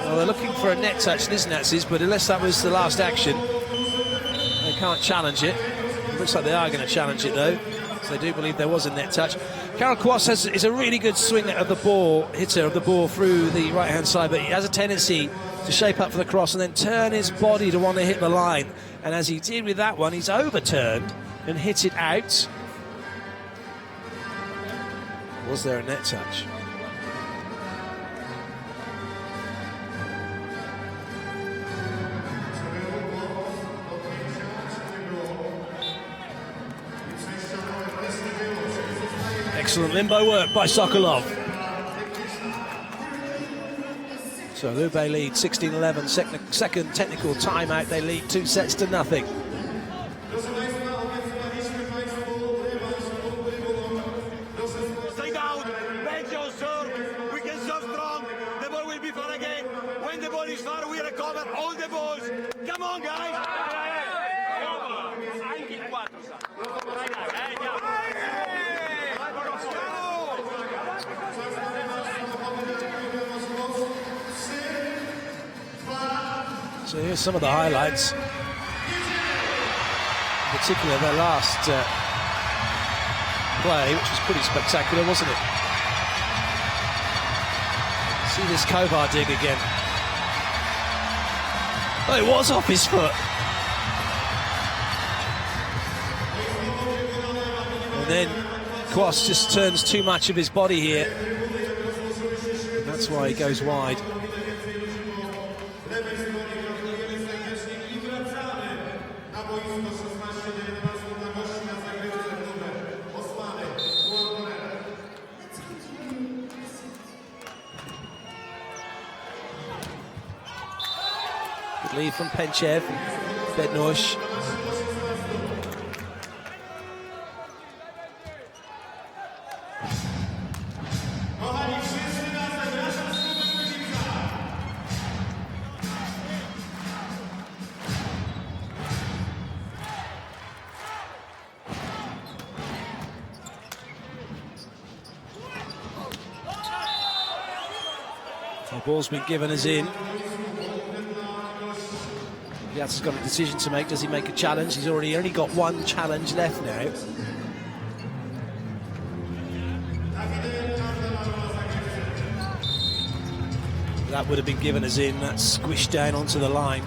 Well, they're looking for a net touch, Liznac's, but unless that was the last action, they can't challenge it. It looks like they are going to challenge it though, so they do believe there was a net touch. Karol Kłos is a really good swing of the ball, hitter of the ball through the right-hand side, but he has a tendency to shape up for the cross and then turn his body to want to hit the line. And as he did with that one, he's overturned and hit it out. Was there a net touch? Excellent limbo work by Sokolov. So Lube lead 16-11, second technical timeout. They lead 2-0. Stay down, bend your serve, we can serve strong, the ball will be far again. When the ball is far, we recover all the balls. Come on, guys! Anche il 4, sa. So here's some of the highlights. In particular, their last play, which was pretty spectacular, wasn't it? See this Kovar dig again. Oh, it was off his foot. And then Kłos just turns too much of his body here. And that's why he goes wide. Good lead from Penchev, Bednosh. The ball's been given as in. Piazza's got a decision to make. Does he make a challenge? He's only got one challenge left now. That would have been given as in. That's squished down onto the line.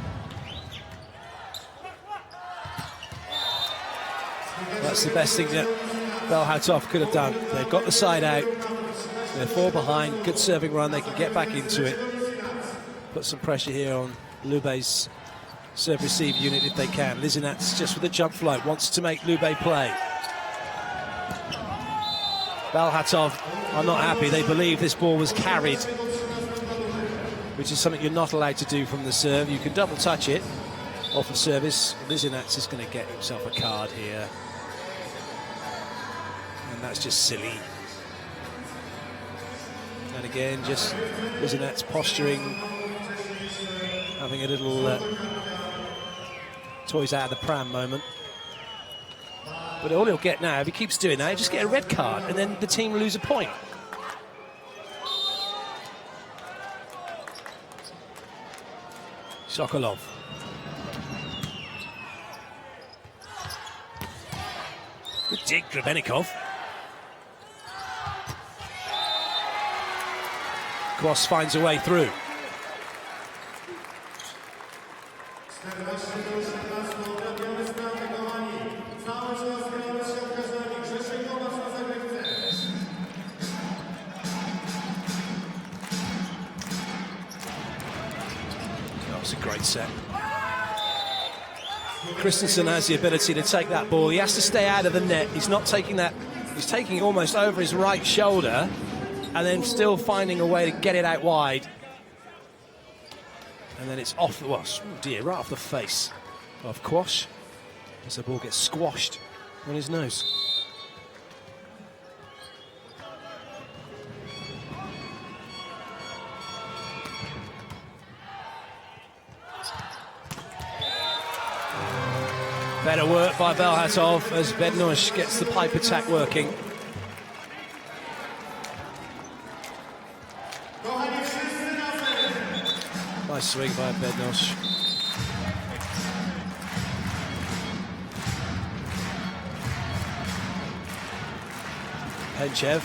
That's the best thing that Bełchatów could have done. They've got the side out. They're 4 behind. Good serving run. They can get back into it. Put some pressure here on Lube's serve-receive unit if they can. Lizinats just with a jump flight wants to make Lube play. Bełchatów are not happy. They believe this ball was carried, which is something you're not allowed to do from the serve. You can double touch it off of service. Lizinats is going to get himself a card here. And that's just silly. And again, just Lizinats posturing, having a little toys out of the pram moment. But all he'll get now, if he keeps doing that, he'll just get a red card and then the team lose a point. Sokolov. Good dig, Grebennikov. Kłos finds a way through. That was a great set. Christensen has the ability to take that ball. He has to stay out of the net. He's not taking that. He's taking it almost over his right shoulder and then still finding a way to get it out wide. And then it's off, well, oh dear, right off the face of Kłos as the ball gets squashed on his nose. Better work by Bełchatów as Bednosh gets the pipe attack working. Nice swing by Bednosh. Penchev.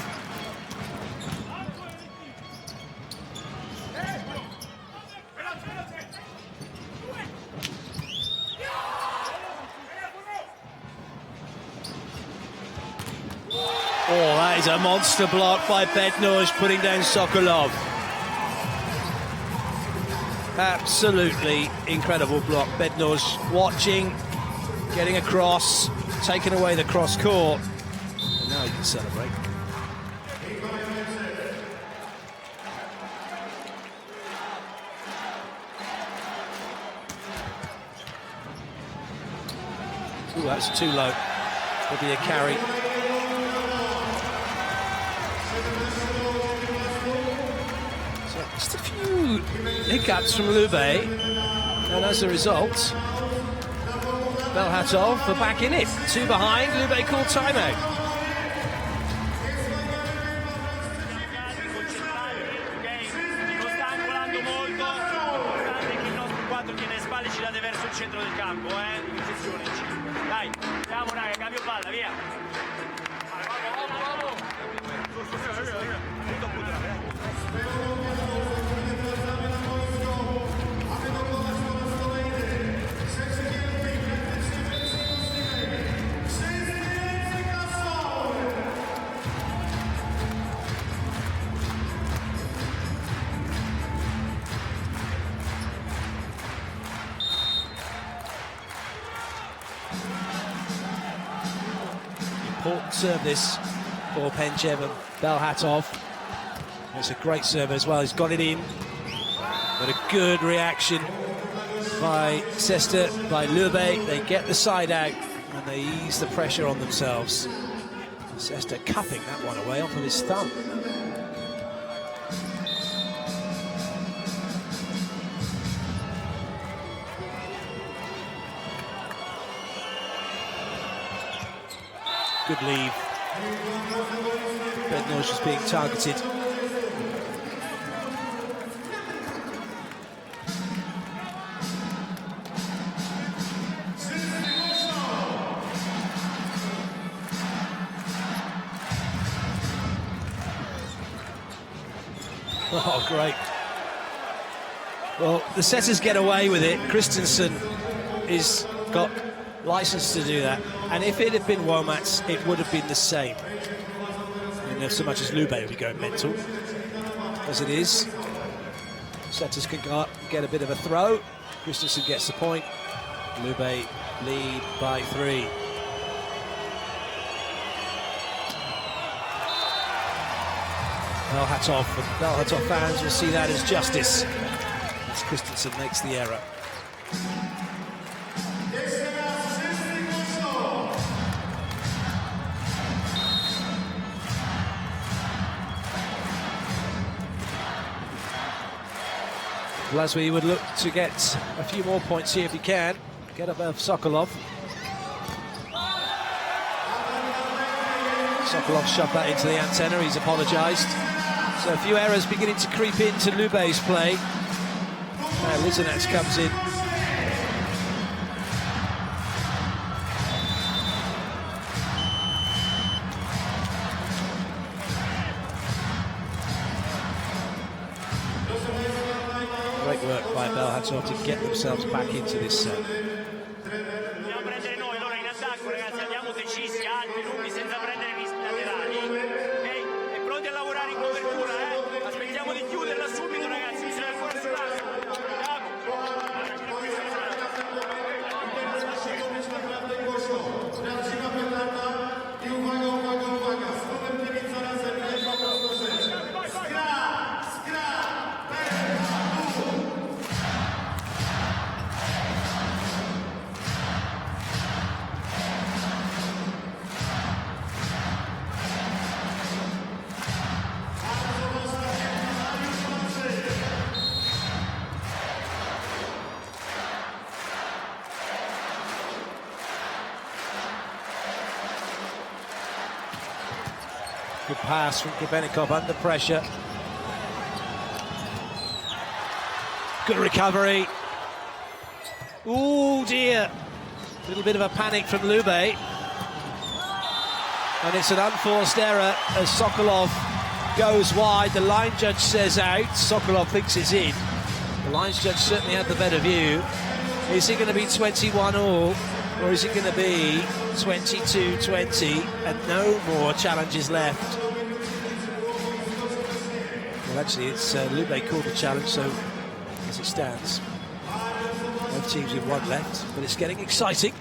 Oh, that is a monster block by Bednarz, putting down Sokolov. Absolutely incredible block. Bednarz watching, getting across, taking away the cross court. And now he can celebrate. Ooh, that's too low. Will be a carry. So just a few hiccups from Lube, and as a result, Bełchatów are back in it. 2 behind, Lube called timeout. Centro del campo, in posizione. Dai, andiamo raga, cambio palla, via. Important service for Penchev and Bełchatów. It's a great serve as well. He's got it in. But a good reaction by Sesta, by Lube. They get the side out and they ease the pressure on themselves. Sesta cupping that one away off of his thumb. Good leave. Bednarz is being targeted. Oh, great. Well, the setters get away with it. Christensen is got license to do that, and if it had been Womack's, it would have been the same. And so much as Lube would be going mental. As it is, setters can go up and get a bit of a throw. Christensen gets the point. Lube lead by 3. Bełchatów fans will see that as justice as Christensen makes the error. Glasby would look to get a few more points here if he can. Get above Sokolov. Sokolov shoved that into the antenna, he's apologised. So a few errors beginning to creep into Lube's play. Now Lizinets comes in. Great work by Bełchatów to get themselves back into this set. Dobbiamo prendere noi, allora in attacco ragazzi andiamo decisi, alti, lunghi, senza prendere rischi laterali, ok? E pronti a lavorare in copertura, aspettiamo di chiuderla subito ragazzi, bisogna ancora sull'asse. Good pass from Grebennikov under pressure. Good recovery. Ooh dear. A little bit of a panic from Lube. And it's an unforced error as Sokolov goes wide. The line judge says out. Sokolov thinks it's in. The lines judge certainly had the better view. Is it going to be 21-all, or is it going to be 22-20 and no more challenges left? Well, actually, it's Lube called the challenge, so as it stands, both teams with one left, but it's getting exciting.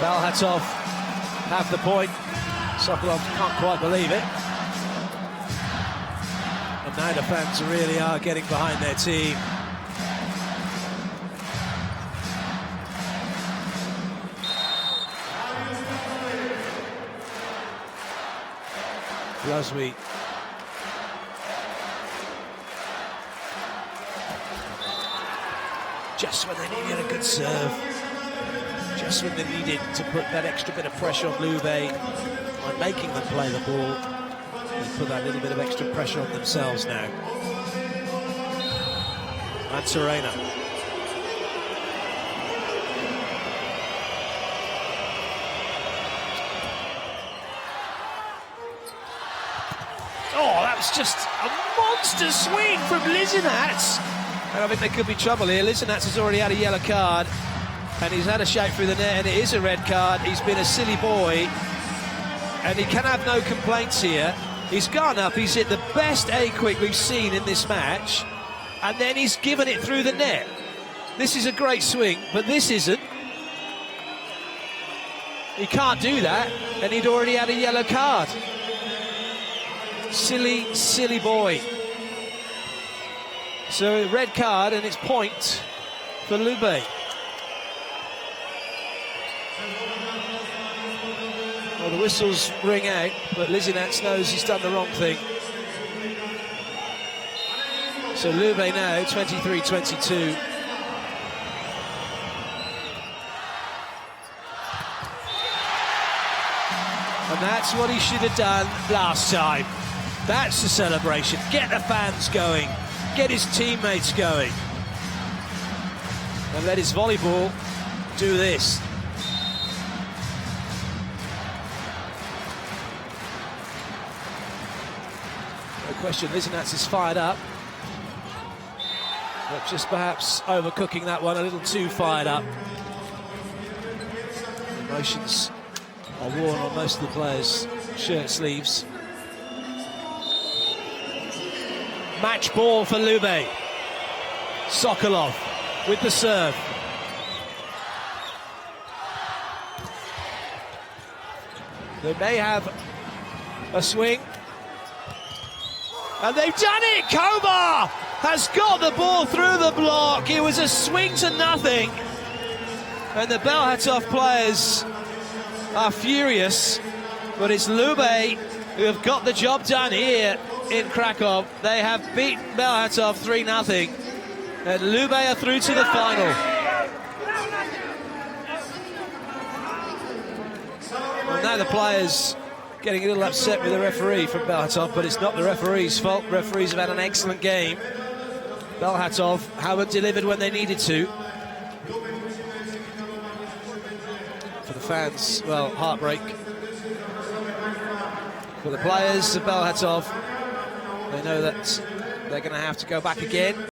Bełchatów have the point. Sokolov can't quite believe it. And now the fans really are getting behind their team. Blaswy. Just when they needed a good serve. Just when they needed to put that extra bit of pressure on Lube by making them play the ball. They put that little bit of extra pressure on themselves now. And Serena. Oh, that was just a monster swing from Lisinats. And I think there could be trouble here. Lisinats has already had a yellow card. And he's had a shake through the net, and it is a red card. He's been a silly boy, and he can have no complaints here. He's gone up, he's hit the best A-quick we've seen in this match, and then he's given it through the net. This is a great swing, but this isn't. He can't do that, and he'd already had a yellow card. Silly, silly boy. So, red card, and it's point for Lube. Well, the whistles ring out, but Lisinats knows he's done the wrong thing. So Lube now, 23-22. And that's what he should have done last time. That's the celebration. Get the fans going. Get his teammates going. And let his volleyball do this. No question, Lisinats is fired up. But just perhaps overcooking that one a little too fired up. Emotions are worn on most of the players' shirt sleeves. Match ball for Lube. Sokolov with the serve. They may have a swing. And they've done it! Kovar has got the ball through the block. It was a swing to nothing. And the Bełchatów players are furious. But it's Lube who have got the job done here in Krakow. They have beaten Bełchatów 3-0. And Lube are through to the final. Well, now the players getting a little upset with the referee from Bełchatów, but it's not the referee's fault. Referees have had an excellent game. Bełchatów haven't delivered when they needed to. For the fans, well, heartbreak. For the players of Bełchatów, they know that they're going to have to go back again.